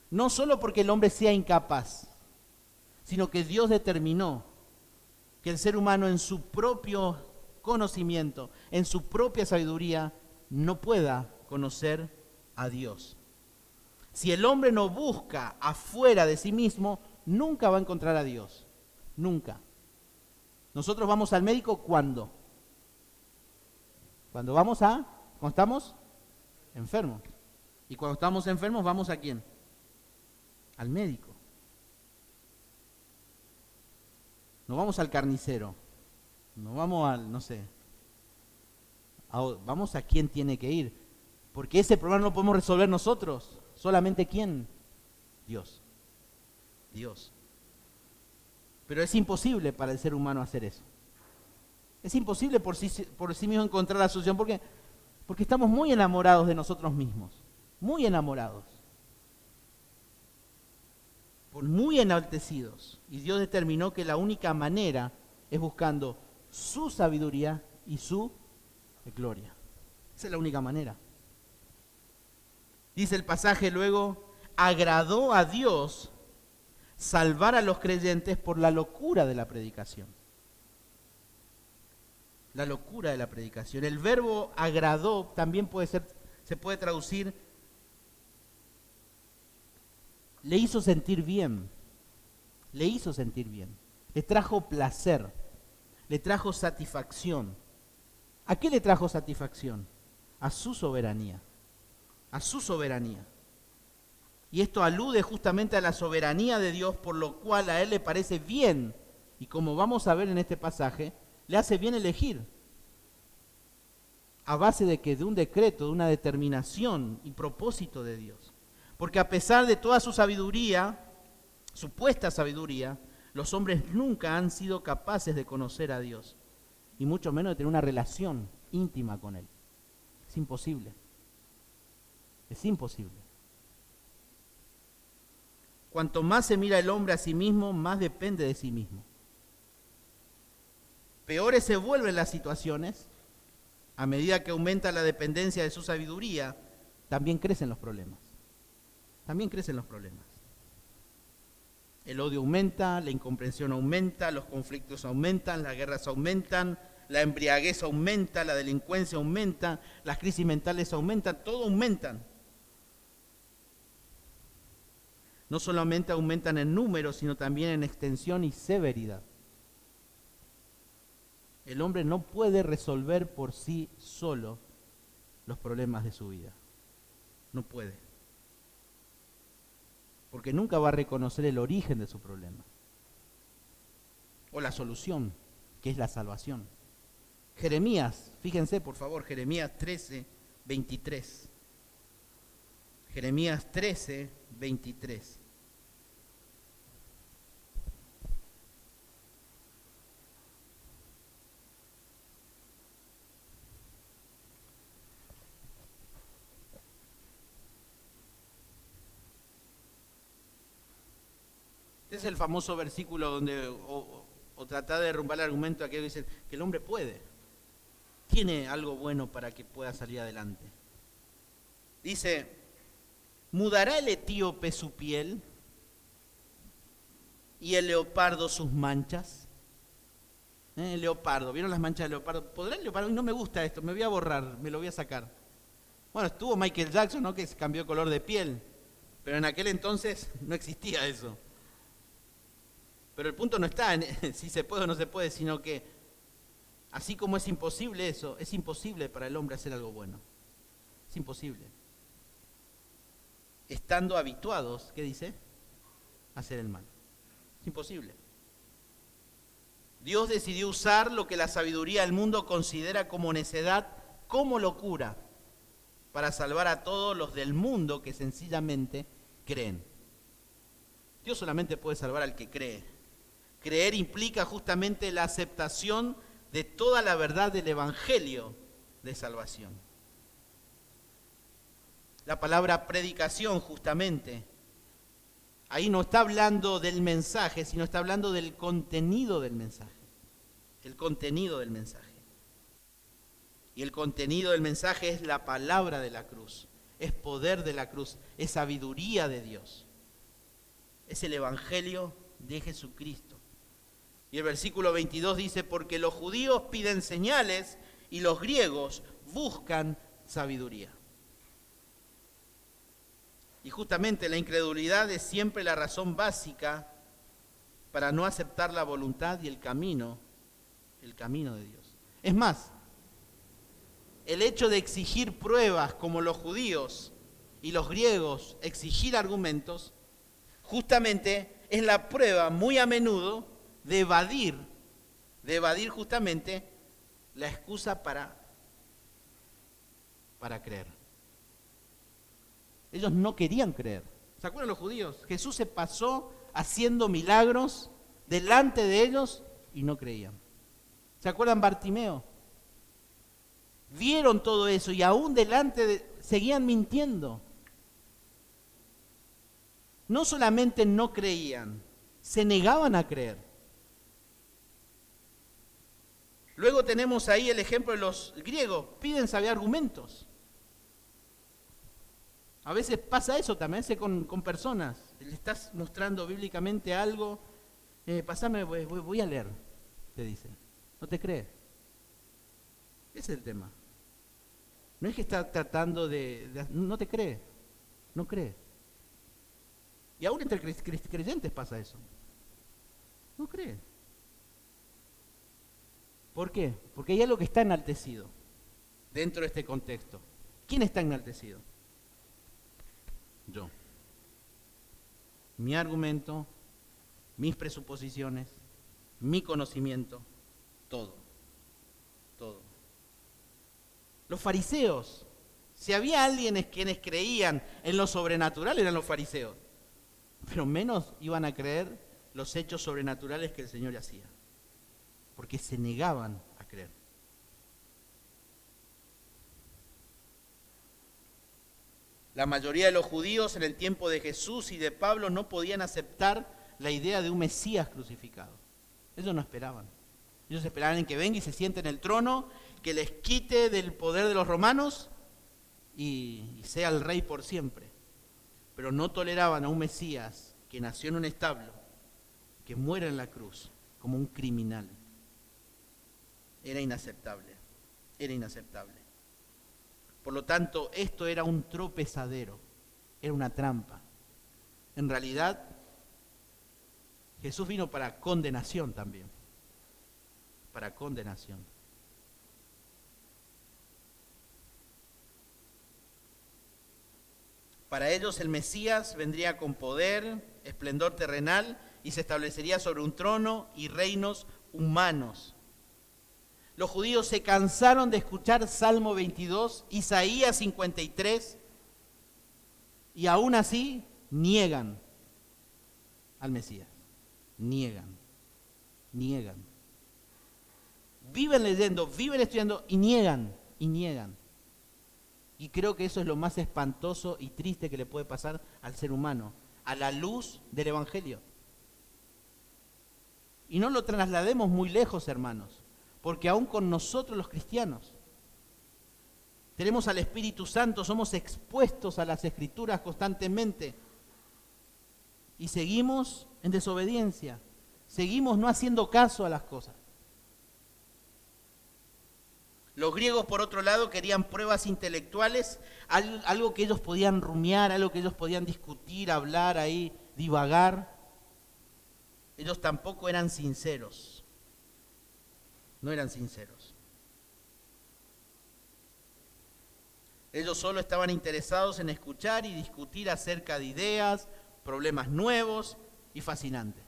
No solo porque el hombre sea incapaz, sino que Dios determinó que el ser humano en su propio conocimiento, en su propia sabiduría, no pueda conocer a Dios. Si el hombre no busca afuera de sí mismo, nunca va a encontrar a Dios. Nunca. Nosotros vamos al médico ¿cuándo? Cuando estamos enfermos. Y cuando estamos enfermos, ¿vamos a quién? Al médico. No vamos al carnicero. No vamos vamos a quién tiene que ir. Porque ese problema no lo podemos resolver nosotros. ¿Solamente quién? Dios. Dios. Pero es imposible para el ser humano hacer eso. Es imposible por sí mismo encontrar la solución. ¿Por qué? Porque estamos muy enamorados de nosotros mismos. Muy enamorados. Muy enaltecidos. Y Dios determinó que la única manera es buscando su sabiduría y su gloria. Esa es la única manera. Dice el pasaje luego, agradó a Dios salvar a los creyentes por la locura de la predicación. La locura de la predicación. El verbo agradó también se puede traducir, le hizo sentir bien. Le hizo sentir bien. Le trajo placer. Le trajo satisfacción. ¿A qué le trajo satisfacción? A su soberanía. A su soberanía. Y esto alude justamente a la soberanía de Dios, por lo cual a Él le parece bien, y como vamos a ver en este pasaje, le hace bien elegir. A base de un decreto, de una determinación y propósito de Dios. Porque a pesar de toda su sabiduría, supuesta sabiduría, los hombres nunca han sido capaces de conocer a Dios. Y mucho menos de tener una relación íntima con Él. Es imposible. Es imposible. Cuanto más se mira el hombre a sí mismo, más depende de sí mismo. Peores se vuelven las situaciones, a medida que aumenta la dependencia de su sabiduría, también crecen los problemas. También crecen los problemas. El odio aumenta, la incomprensión aumenta, los conflictos aumentan, las guerras aumentan, la embriaguez aumenta, la delincuencia aumenta, las crisis mentales aumentan, todo aumentan. No solamente aumentan en número, sino también en extensión y severidad. El hombre no puede resolver por sí solo los problemas de su vida. No puede. Porque nunca va a reconocer el origen de su problema. O la solución, que es la salvación. Jeremías, fíjense por favor, Jeremías 13, 23. Jeremías 13, 23. Este es el famoso versículo donde o tratar de derrumbar el argumento a aquellos que dicen que el hombre puede. Tiene algo bueno para que pueda salir adelante. Dice, ¿mudará el etíope su piel y el leopardo sus manchas? El leopardo, ¿vieron las manchas del leopardo? ¿Podrá el leopardo? No me gusta esto, me voy a borrar, me lo voy a sacar. Bueno, estuvo Michael Jackson, ¿no? Que se cambió color de piel, pero en aquel entonces no existía eso. Pero el punto no está en si se puede o no se puede, sino que así como es imposible eso, es imposible para el hombre hacer algo bueno. Es imposible. Estando habituados, ¿qué dice? A hacer el mal. Es imposible. Dios decidió usar lo que la sabiduría del mundo considera como necedad, como locura, para salvar a todos los del mundo que sencillamente creen. Dios solamente puede salvar al que cree. Creer implica justamente la aceptación de toda la verdad del Evangelio de salvación. La palabra predicación, justamente, ahí no está hablando del mensaje, sino está hablando del contenido del mensaje. El contenido del mensaje. Y el contenido del mensaje es la palabra de la cruz, es poder de la cruz, es sabiduría de Dios. Es el Evangelio de Jesucristo. Y el versículo 22 dice, porque los judíos piden señales y los griegos buscan sabiduría. Y justamente la incredulidad es siempre la razón básica para no aceptar la voluntad y el camino de Dios. Es más, el hecho de exigir pruebas como los judíos y los griegos, exigir argumentos, justamente es la prueba muy a menudo de evadir justamente la excusa para creer. Ellos no querían creer. ¿Se acuerdan los judíos? Jesús se pasó haciendo milagros delante de ellos y no creían. ¿Se acuerdan Bartimeo? Vieron todo eso y aún seguían mintiendo. No solamente no creían, se negaban a creer. Luego tenemos ahí el ejemplo de los griegos, piden saber argumentos. A veces pasa eso también, con personas. Le estás mostrando bíblicamente algo, pasame, voy a leer, te dicen. No te cree. Ese es el tema. No es que está tratando no te cree, no cree. Y aún entre creyentes pasa eso. No cree. ¿Por qué? Porque hay algo que está enaltecido dentro de este contexto. ¿Quién está enaltecido? Yo. Mi argumento, mis presuposiciones, mi conocimiento, todo. Los fariseos, si había alguien quienes creían en lo sobrenatural, eran los fariseos, pero menos iban a creer los hechos sobrenaturales que el Señor hacía, porque se negaban a creer. La mayoría de los judíos en el tiempo de Jesús y de Pablo no podían aceptar la idea de un Mesías crucificado. Ellos no esperaban. Ellos esperaban en que venga y se siente en el trono, que les quite del poder de los romanos y sea el rey por siempre. Pero no toleraban a un Mesías que nació en un establo, que muera en la cruz como un criminal. Era inaceptable. Por lo tanto, esto era un tropezadero, era una trampa. En realidad, Jesús vino para condenación también. Para condenación. Para ellos el Mesías vendría con poder, esplendor terrenal y se establecería sobre un trono y reinos humanos. Los judíos se cansaron de escuchar Salmo 22, Isaías 53 y aún así niegan al Mesías. Niegan. Viven leyendo, viven estudiando y niegan. Y creo que eso es lo más espantoso y triste que le puede pasar al ser humano, a la luz del Evangelio. Y no lo traslademos muy lejos, hermanos, porque aún con nosotros los cristianos tenemos al Espíritu Santo, somos expuestos a las Escrituras constantemente y seguimos en desobediencia, seguimos no haciendo caso a las cosas. Los griegos, por otro lado, querían pruebas intelectuales, algo que ellos podían rumiar, algo que ellos podían discutir, hablar ahí, divagar. Ellos tampoco eran sinceros, no eran sinceros. Ellos solo estaban interesados en escuchar y discutir acerca de ideas, problemas nuevos y fascinantes.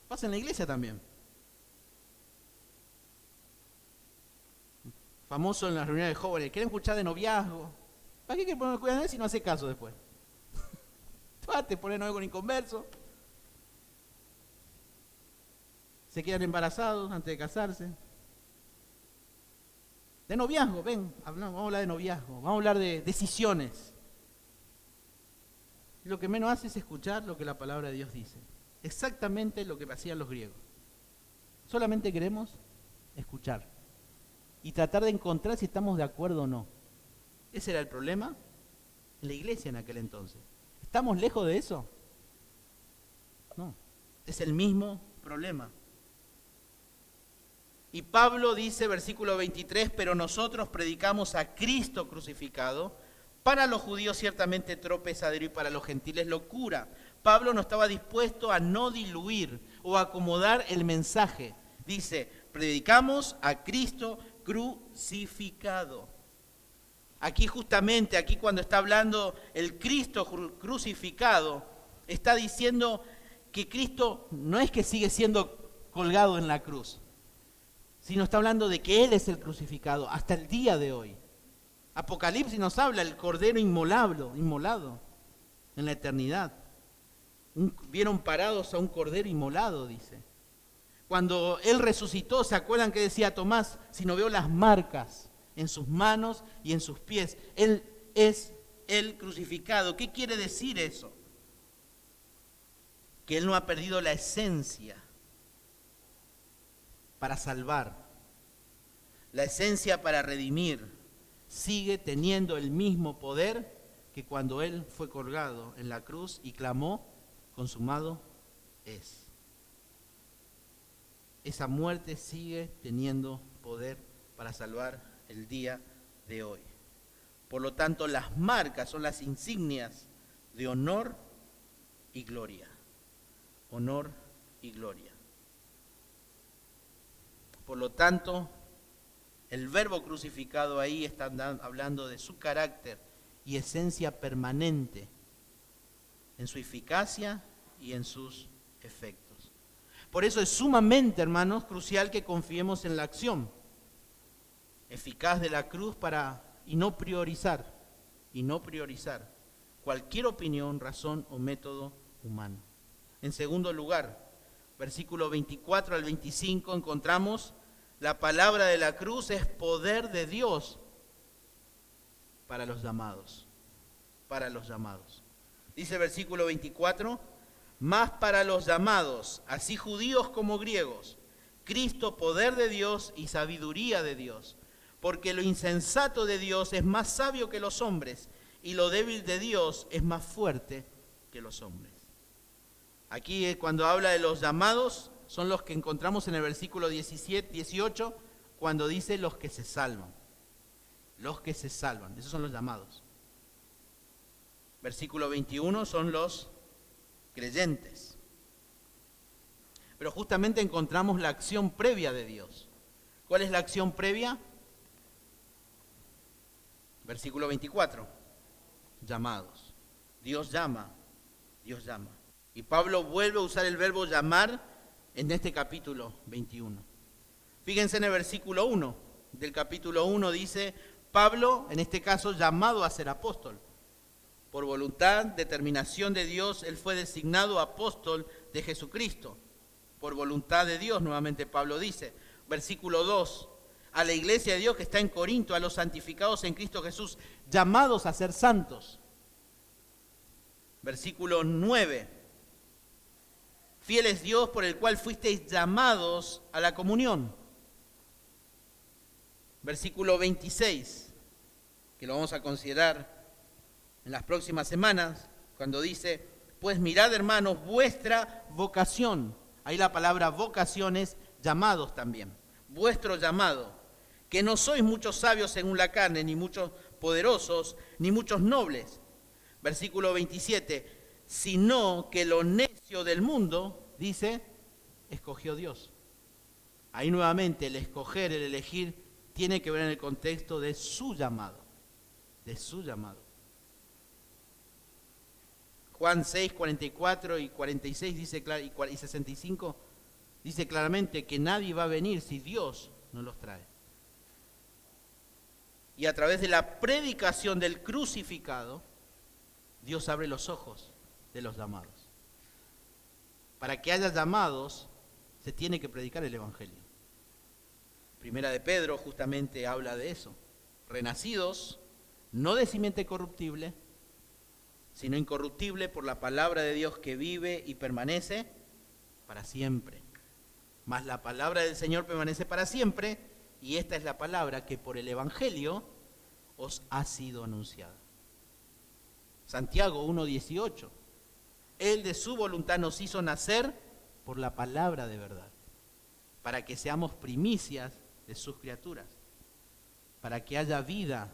Pasa en la iglesia también. Famoso en las reuniones de jóvenes, quieren escuchar de noviazgo. ¿Para qué poner cuidado de él si no hace caso después? Te ponen novio con inconverso. Se quedan embarazados antes de casarse. De noviazgo, ven, vamos a hablar de noviazgo, vamos a hablar de decisiones. Y lo que menos hace es escuchar lo que la palabra de Dios dice. Exactamente lo que hacían los griegos. Solamente queremos escuchar y tratar de encontrar si estamos de acuerdo o no. Ese era el problema en la iglesia en aquel entonces. ¿Estamos lejos de eso? No, es el mismo problema. Y Pablo dice, versículo 23, pero nosotros predicamos a Cristo crucificado, para los judíos ciertamente tropezadero y para los gentiles locura. Pablo no estaba dispuesto a no diluir o acomodar el mensaje. Dice, predicamos a Cristo crucificado. Aquí justamente, aquí cuando está hablando el Cristo crucificado, está diciendo que Cristo no es que sigue siendo colgado en la cruz, sino está hablando de que Él es el crucificado hasta el día de hoy. Apocalipsis nos habla del Cordero inmolado en la eternidad. Vieron parados a un Cordero inmolado, dice. Cuando Él resucitó, ¿se acuerdan que decía Tomás? Si no veo las marcas en sus manos y en sus pies, Él es el crucificado. ¿Qué quiere decir eso? Que Él no ha perdido la esencia para salvar, la esencia para redimir, sigue teniendo el mismo poder que cuando Él fue colgado en la cruz y clamó, consumado es. Esa muerte sigue teniendo poder para salvar el día de hoy. Por lo tanto, las marcas son las insignias de honor y gloria. Honor y gloria. Por lo tanto, el verbo crucificado ahí está hablando de su carácter y esencia permanente, en su eficacia y en sus efectos. Por eso es sumamente, hermanos, crucial que confiemos en la acción eficaz de la cruz y no priorizar cualquier opinión, razón o método humano. En segundo lugar, versículo 24 al 25 encontramos la palabra de la cruz es poder de Dios para los llamados. Dice el versículo 24, más para los llamados, así judíos como griegos, Cristo poder de Dios y sabiduría de Dios, porque lo insensato de Dios es más sabio que los hombres y lo débil de Dios es más fuerte que los hombres. Aquí cuando habla de los llamados, son los que encontramos en el versículo 18, cuando dice los que se salvan. Los que se salvan, esos son los llamados. Versículo 21 son los creyentes. Pero justamente encontramos la acción previa de Dios. ¿Cuál es la acción previa? Versículo 24. Llamados. Dios llama. Y Pablo vuelve a usar el verbo llamar en este capítulo 21. Fíjense en el versículo 1 del capítulo 1 dice, Pablo, en este caso, llamado a ser apóstol. Por voluntad, determinación de Dios, él fue designado apóstol de Jesucristo. Por voluntad de Dios, nuevamente Pablo dice. Versículo 2, a la iglesia de Dios que está en Corinto, a los santificados en Cristo Jesús, llamados a ser santos. Versículo 9, fiel es Dios por el cual fuisteis llamados a la comunión. Versículo 26, que lo vamos a considerar en las próximas semanas, cuando dice, pues mirad, hermanos, vuestra vocación. Ahí la palabra vocación es llamados también. Vuestro llamado, que no sois muchos sabios según la carne, ni muchos poderosos, ni muchos nobles. Versículo 27, sino que lo necio del mundo, dice, escogió Dios. Ahí nuevamente el escoger, el elegir, tiene que ver en el contexto de su llamado, de su llamado. Juan 6, 44 y 46 dice, y 65 dice claramente que nadie va a venir si Dios no los trae. Y a través de la predicación del crucificado, Dios abre los ojos de los llamados. Para que haya llamados, se tiene que predicar el Evangelio. Primera de Pedro justamente habla de eso. Renacidos, no de simiente corruptible, sino incorruptible por la palabra de Dios que vive y permanece para siempre. Mas la palabra del Señor permanece para siempre, y esta es la palabra que por el Evangelio os ha sido anunciada. Santiago 1:18. Él de su voluntad nos hizo nacer por la palabra de verdad, para que seamos primicias de sus criaturas, para que haya vida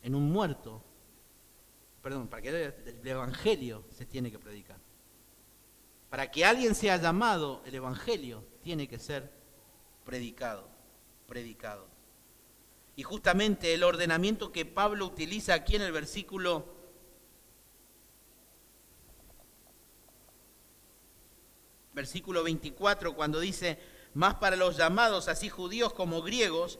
en un muerto, para que haya el Evangelio se tiene que predicar. Para que alguien sea llamado, el Evangelio tiene que ser predicado. Y justamente el ordenamiento que Pablo utiliza aquí en el versículo 24, cuando dice, más para los llamados, así judíos como griegos,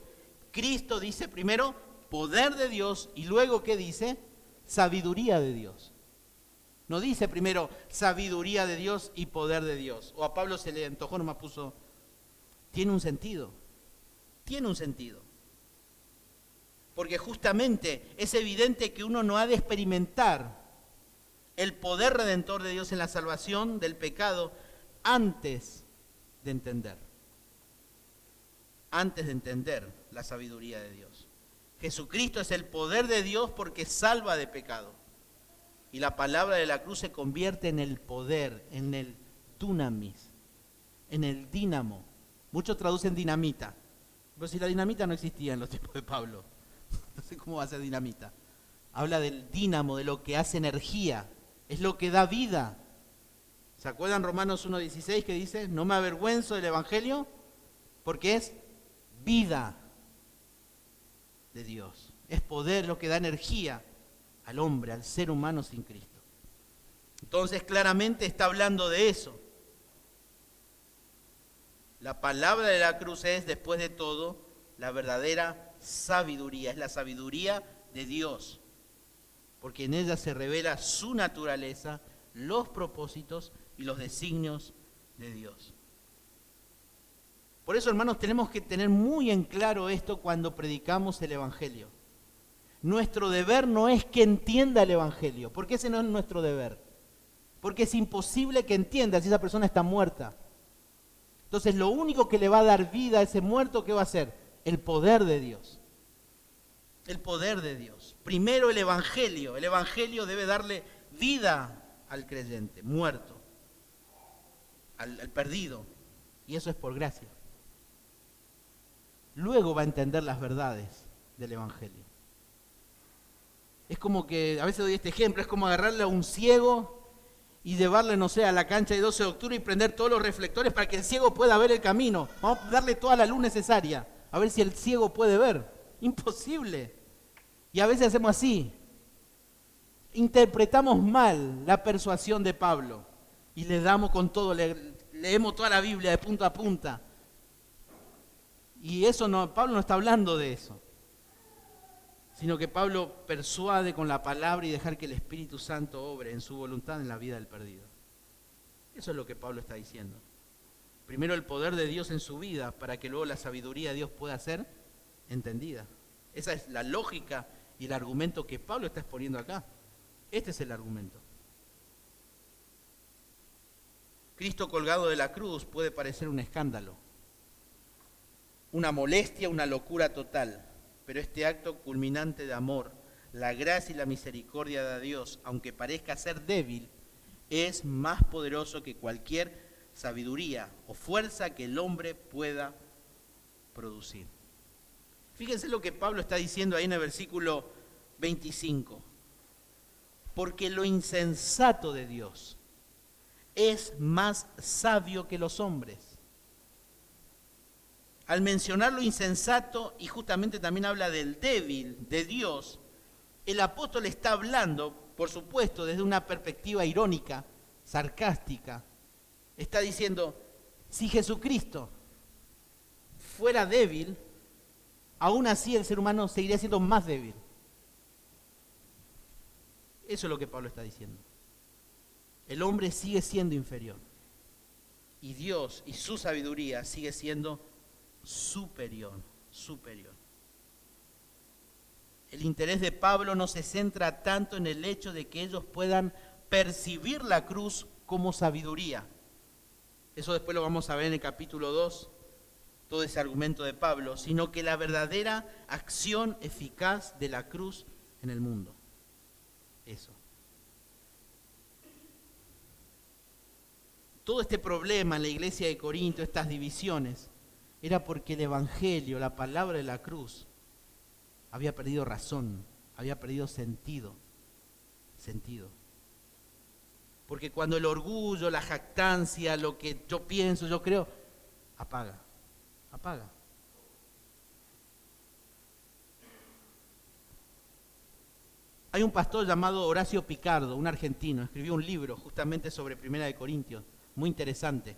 Cristo dice primero, poder de Dios, y luego, ¿qué dice? Sabiduría de Dios. No dice primero sabiduría de Dios y poder de Dios. O a Pablo se le antojó, nomás puso, tiene un sentido. Porque justamente es evidente que uno no ha de experimentar el poder redentor de Dios en la salvación del pecado antes de entender la sabiduría de Dios. Jesucristo es el poder de Dios porque salva de pecado. Y la palabra de la cruz se convierte en el poder, en el dunamis, en el dínamo. Muchos traducen dinamita. Pero si la dinamita no existía en los tiempos de Pablo, no sé cómo va a ser dinamita. Habla del dínamo, de lo que hace energía, es lo que da vida. ¿Se acuerdan Romanos 1:16 que dice, no me avergüenzo del Evangelio porque es vida de Dios? Es poder lo que da energía al hombre, al ser humano sin Cristo. Entonces claramente está hablando de eso. La palabra de la cruz es, después de todo, la verdadera sabiduría, es la sabiduría de Dios, porque en ella se revela su naturaleza, los propósitos y los designios de Dios. Por eso, hermanos, tenemos que tener muy en claro esto cuando predicamos el Evangelio. Nuestro deber no es que entienda el Evangelio, porque ese no es nuestro deber. Porque es imposible que entienda si esa persona está muerta. Entonces, lo único que le va a dar vida a ese muerto, ¿qué va a ser? El poder de Dios. El poder de Dios. Primero el Evangelio. El Evangelio debe darle vida al creyente, muerto, al perdido. Y eso es por gracia. Luego va a entender las verdades del Evangelio. Es como que, a veces doy este ejemplo, es como agarrarle a un ciego y llevarle, no sé, a la cancha de 12 de octubre y prender todos los reflectores para que el ciego pueda ver el camino. Vamos a darle toda la luz necesaria, a ver si el ciego puede ver. Imposible. Y a veces hacemos así. Interpretamos mal la persuasión de Pablo y le damos con todo, leemos toda la Biblia de punta a punta. Y eso no, Pablo no está hablando de eso, sino que Pablo persuade con la palabra y dejar que el Espíritu Santo obre en su voluntad en la vida del perdido. Eso es lo que Pablo está diciendo. Primero el poder de Dios en su vida para que luego la sabiduría de Dios pueda ser entendida. Esa es la lógica y el argumento que Pablo está exponiendo acá. Este es el argumento. Cristo colgado de la cruz puede parecer un escándalo. una molestia, una locura total. Pero este acto culminante de amor, la gracia y la misericordia de Dios, aunque parezca ser débil, es más poderoso que cualquier sabiduría o fuerza que el hombre pueda producir. Fíjense lo que Pablo está diciendo ahí en el versículo 25. Porque lo insensato de Dios es más sabio que los hombres. Al mencionar lo insensato, y justamente también habla del débil de Dios, el apóstol está hablando, por supuesto, desde una perspectiva irónica, sarcástica. Está diciendo, si Jesucristo fuera débil, aún así el ser humano seguiría siendo más débil. Eso es lo que Pablo está diciendo. El hombre sigue siendo inferior. Y Dios y su sabiduría sigue siendo superior. El interés de Pablo no se centra tanto en el hecho de que ellos puedan percibir la cruz como sabiduría. Eso después lo vamos a ver en el capítulo 2, todo ese argumento de Pablo, sino que la verdadera acción eficaz de la cruz en el mundo. Eso. Todo este problema en la iglesia de Corinto, estas divisiones, era porque el evangelio, la palabra de la cruz, había perdido razón, había perdido sentido. Porque cuando el orgullo, la jactancia, lo que yo pienso, yo creo, apaga. Hay un pastor llamado Horacio Picardo, un argentino, escribió un libro justamente sobre Primera de Corintios, muy interesante.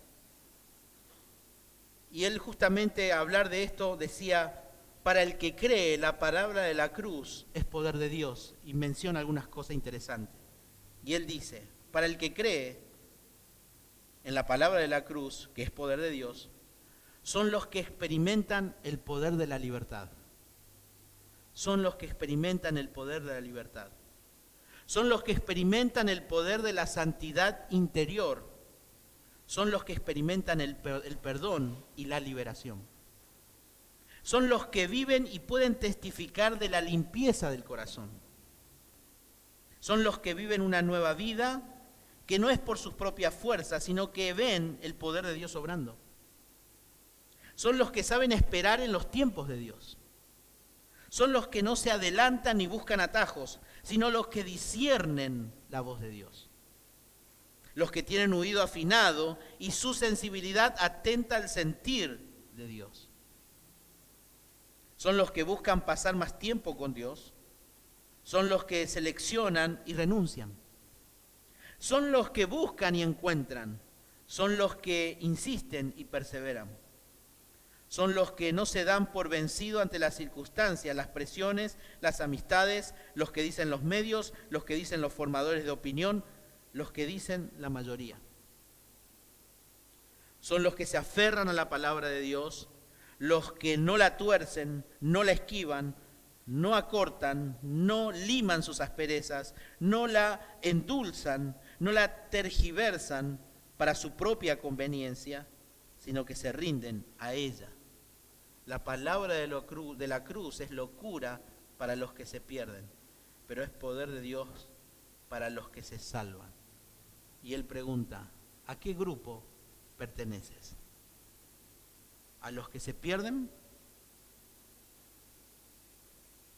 Y él justamente a hablar de esto decía, para el que cree, la palabra de la cruz es poder de Dios, y menciona algunas cosas interesantes. Y él dice, para el que cree en la palabra de la cruz, que es poder de Dios, son los que experimentan el poder de la libertad. Son los que experimentan el poder de la libertad. Son los que experimentan el poder de la santidad interior. Son los que experimentan el perdón y la liberación. Son los que viven y pueden testificar de la limpieza del corazón. Son los que viven una nueva vida que no es por sus propias fuerzas, sino que ven el poder de Dios obrando. Son los que saben esperar en los tiempos de Dios. Son los que no se adelantan ni buscan atajos, sino los que disciernen la voz de Dios. Los que tienen oído afinado y su sensibilidad atenta al sentir de Dios. Son los que buscan pasar más tiempo con Dios. Son los que seleccionan y renuncian. Son los que buscan y encuentran. Son los que insisten y perseveran. Son los que no se dan por vencido ante las circunstancias, las presiones, las amistades, los que dicen los medios, los que dicen los formadores de opinión, los que dicen la mayoría. Son los que se aferran a la palabra de Dios, los que no la tuercen, no la esquivan, no acortan, no liman sus asperezas, no la endulzan, no la tergiversan para su propia conveniencia, sino que se rinden a ella. La palabra de la cruz es locura para los que se pierden, pero es poder de Dios para los que se salvan. Y él pregunta, ¿a qué grupo perteneces? ¿A los que se pierden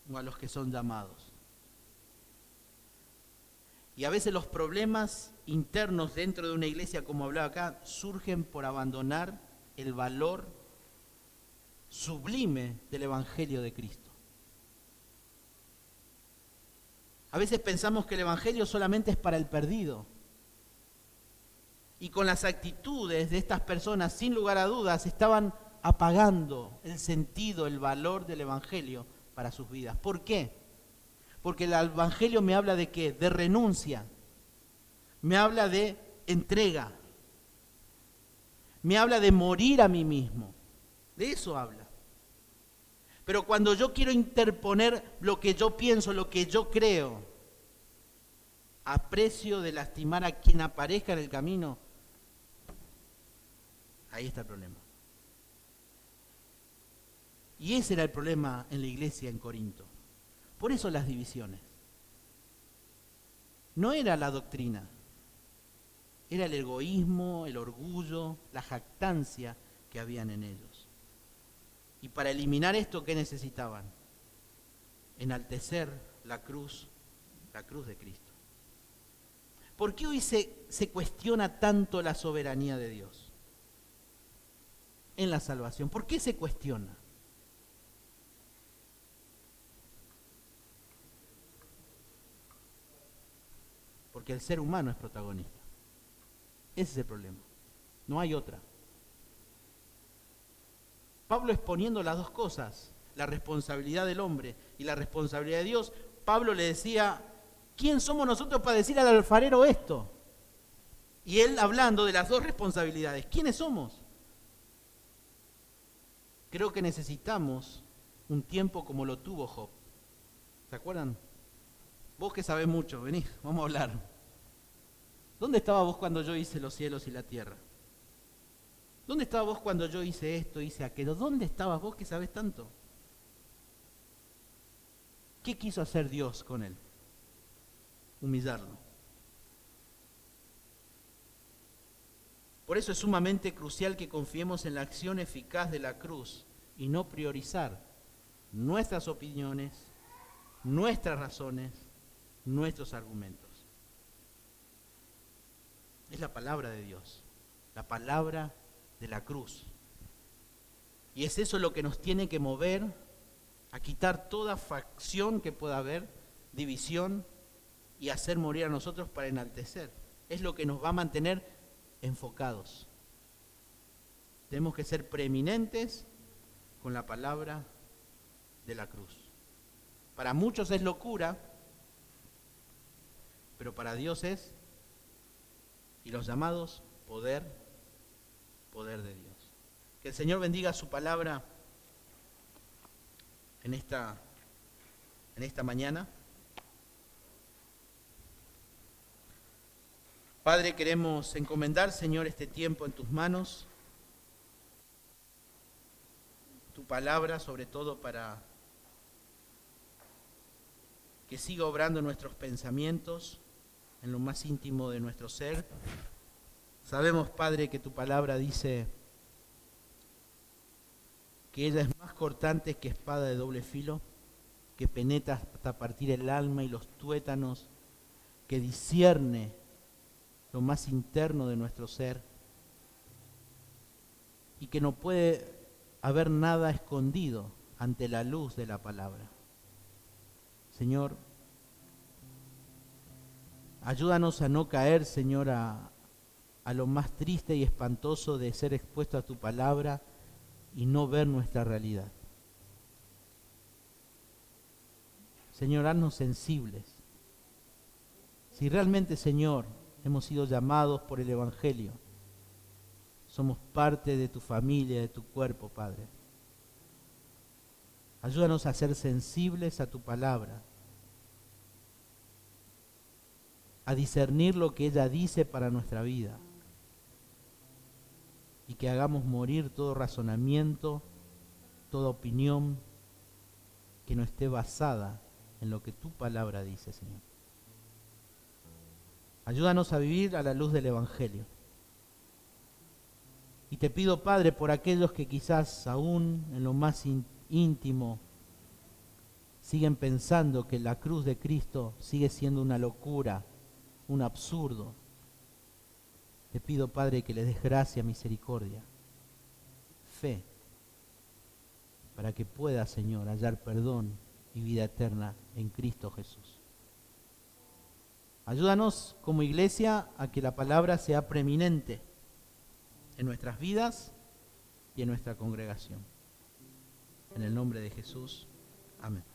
o a los que son llamados? Y a veces los problemas internos dentro de una iglesia, como hablaba acá, surgen por abandonar el valor sublime del Evangelio de Cristo. A veces pensamos que el Evangelio solamente es para el perdido. Y con las actitudes de estas personas, sin lugar a dudas, estaban apagando el sentido, el valor del Evangelio para sus vidas. ¿Por qué? Porque el Evangelio me habla de ¿qué? De renuncia, me habla de entrega, me habla de morir a mí mismo, de eso habla. Pero cuando yo quiero interponer lo que yo pienso, lo que yo creo, a precio de lastimar a quien aparezca en el camino, ahí está el problema. Y ese era el problema en la iglesia en Corinto. Por eso las divisiones. No era la doctrina, era el egoísmo, el orgullo, la jactancia que habían en ellos. Y para eliminar esto, ¿qué necesitaban? Enaltecer la cruz de Cristo. ¿Por qué hoy se cuestiona tanto la soberanía de Dios en la salvación? ¿Por qué se cuestiona? Porque el ser humano es protagonista. Ese es el problema. No hay otra. Pablo exponiendo las dos cosas, la responsabilidad del hombre y la responsabilidad de Dios, Pablo le decía, ¿quién somos nosotros para decir al alfarero esto? Y él hablando de las dos responsabilidades, ¿quiénes somos? Creo que necesitamos un tiempo como lo tuvo Job. ¿Se acuerdan? Vos que sabés mucho, vení, vamos a hablar. ¿Dónde estabas vos cuando yo hice los cielos y la tierra? ¿Dónde estabas vos cuando yo hice esto, hice aquello? ¿Dónde estabas vos que sabés tanto? ¿Qué quiso hacer Dios con él? Humillarlo. Por eso es sumamente crucial que confiemos en la acción eficaz de la cruz y no priorizar nuestras opiniones, nuestras razones, nuestros argumentos. Es la palabra de Dios, la palabra de la cruz. Y es eso lo que nos tiene que mover a quitar toda facción que pueda haber, división, y hacer morir a nosotros para enaltecer. Es lo que nos va a mantener enfocados. Tenemos que ser preeminentes con la palabra de la cruz. Para muchos es locura, pero para Dios es, y los llamados, poder de Dios. Que el Señor bendiga su palabra en esta mañana. Padre, queremos encomendar, Señor, este tiempo en tus manos. Tu palabra, sobre todo, para que siga obrando en nuestros pensamientos, en lo más íntimo de nuestro ser. Sabemos, Padre, que tu palabra dice que ella es más cortante que espada de doble filo, que penetra hasta partir el alma y los tuétanos, que discierne lo más interno de nuestro ser y que no puede haber nada escondido ante la luz de la palabra. Señor, ayúdanos a no caer, Señor, a lo más triste y espantoso de ser expuesto a tu palabra y no ver nuestra realidad. Señor, haznos sensibles. Si realmente, Señor, hemos sido llamados por el Evangelio, somos parte de tu familia, de tu cuerpo, Padre. Ayúdanos a ser sensibles a tu palabra, a discernir lo que ella dice para nuestra vida y que hagamos morir todo razonamiento, toda opinión que no esté basada en lo que tu palabra dice, Señor. Ayúdanos a vivir a la luz del Evangelio. Y te pido, Padre, por aquellos que quizás aún en lo más íntimo siguen pensando que la cruz de Cristo sigue siendo una locura, un absurdo. Te pido, Padre, que les des gracia, misericordia, fe, para que pueda, Señor, hallar perdón y vida eterna en Cristo Jesús. Ayúdanos como iglesia a que la palabra sea preeminente en nuestras vidas y en nuestra congregación. En el nombre de Jesús. Amén.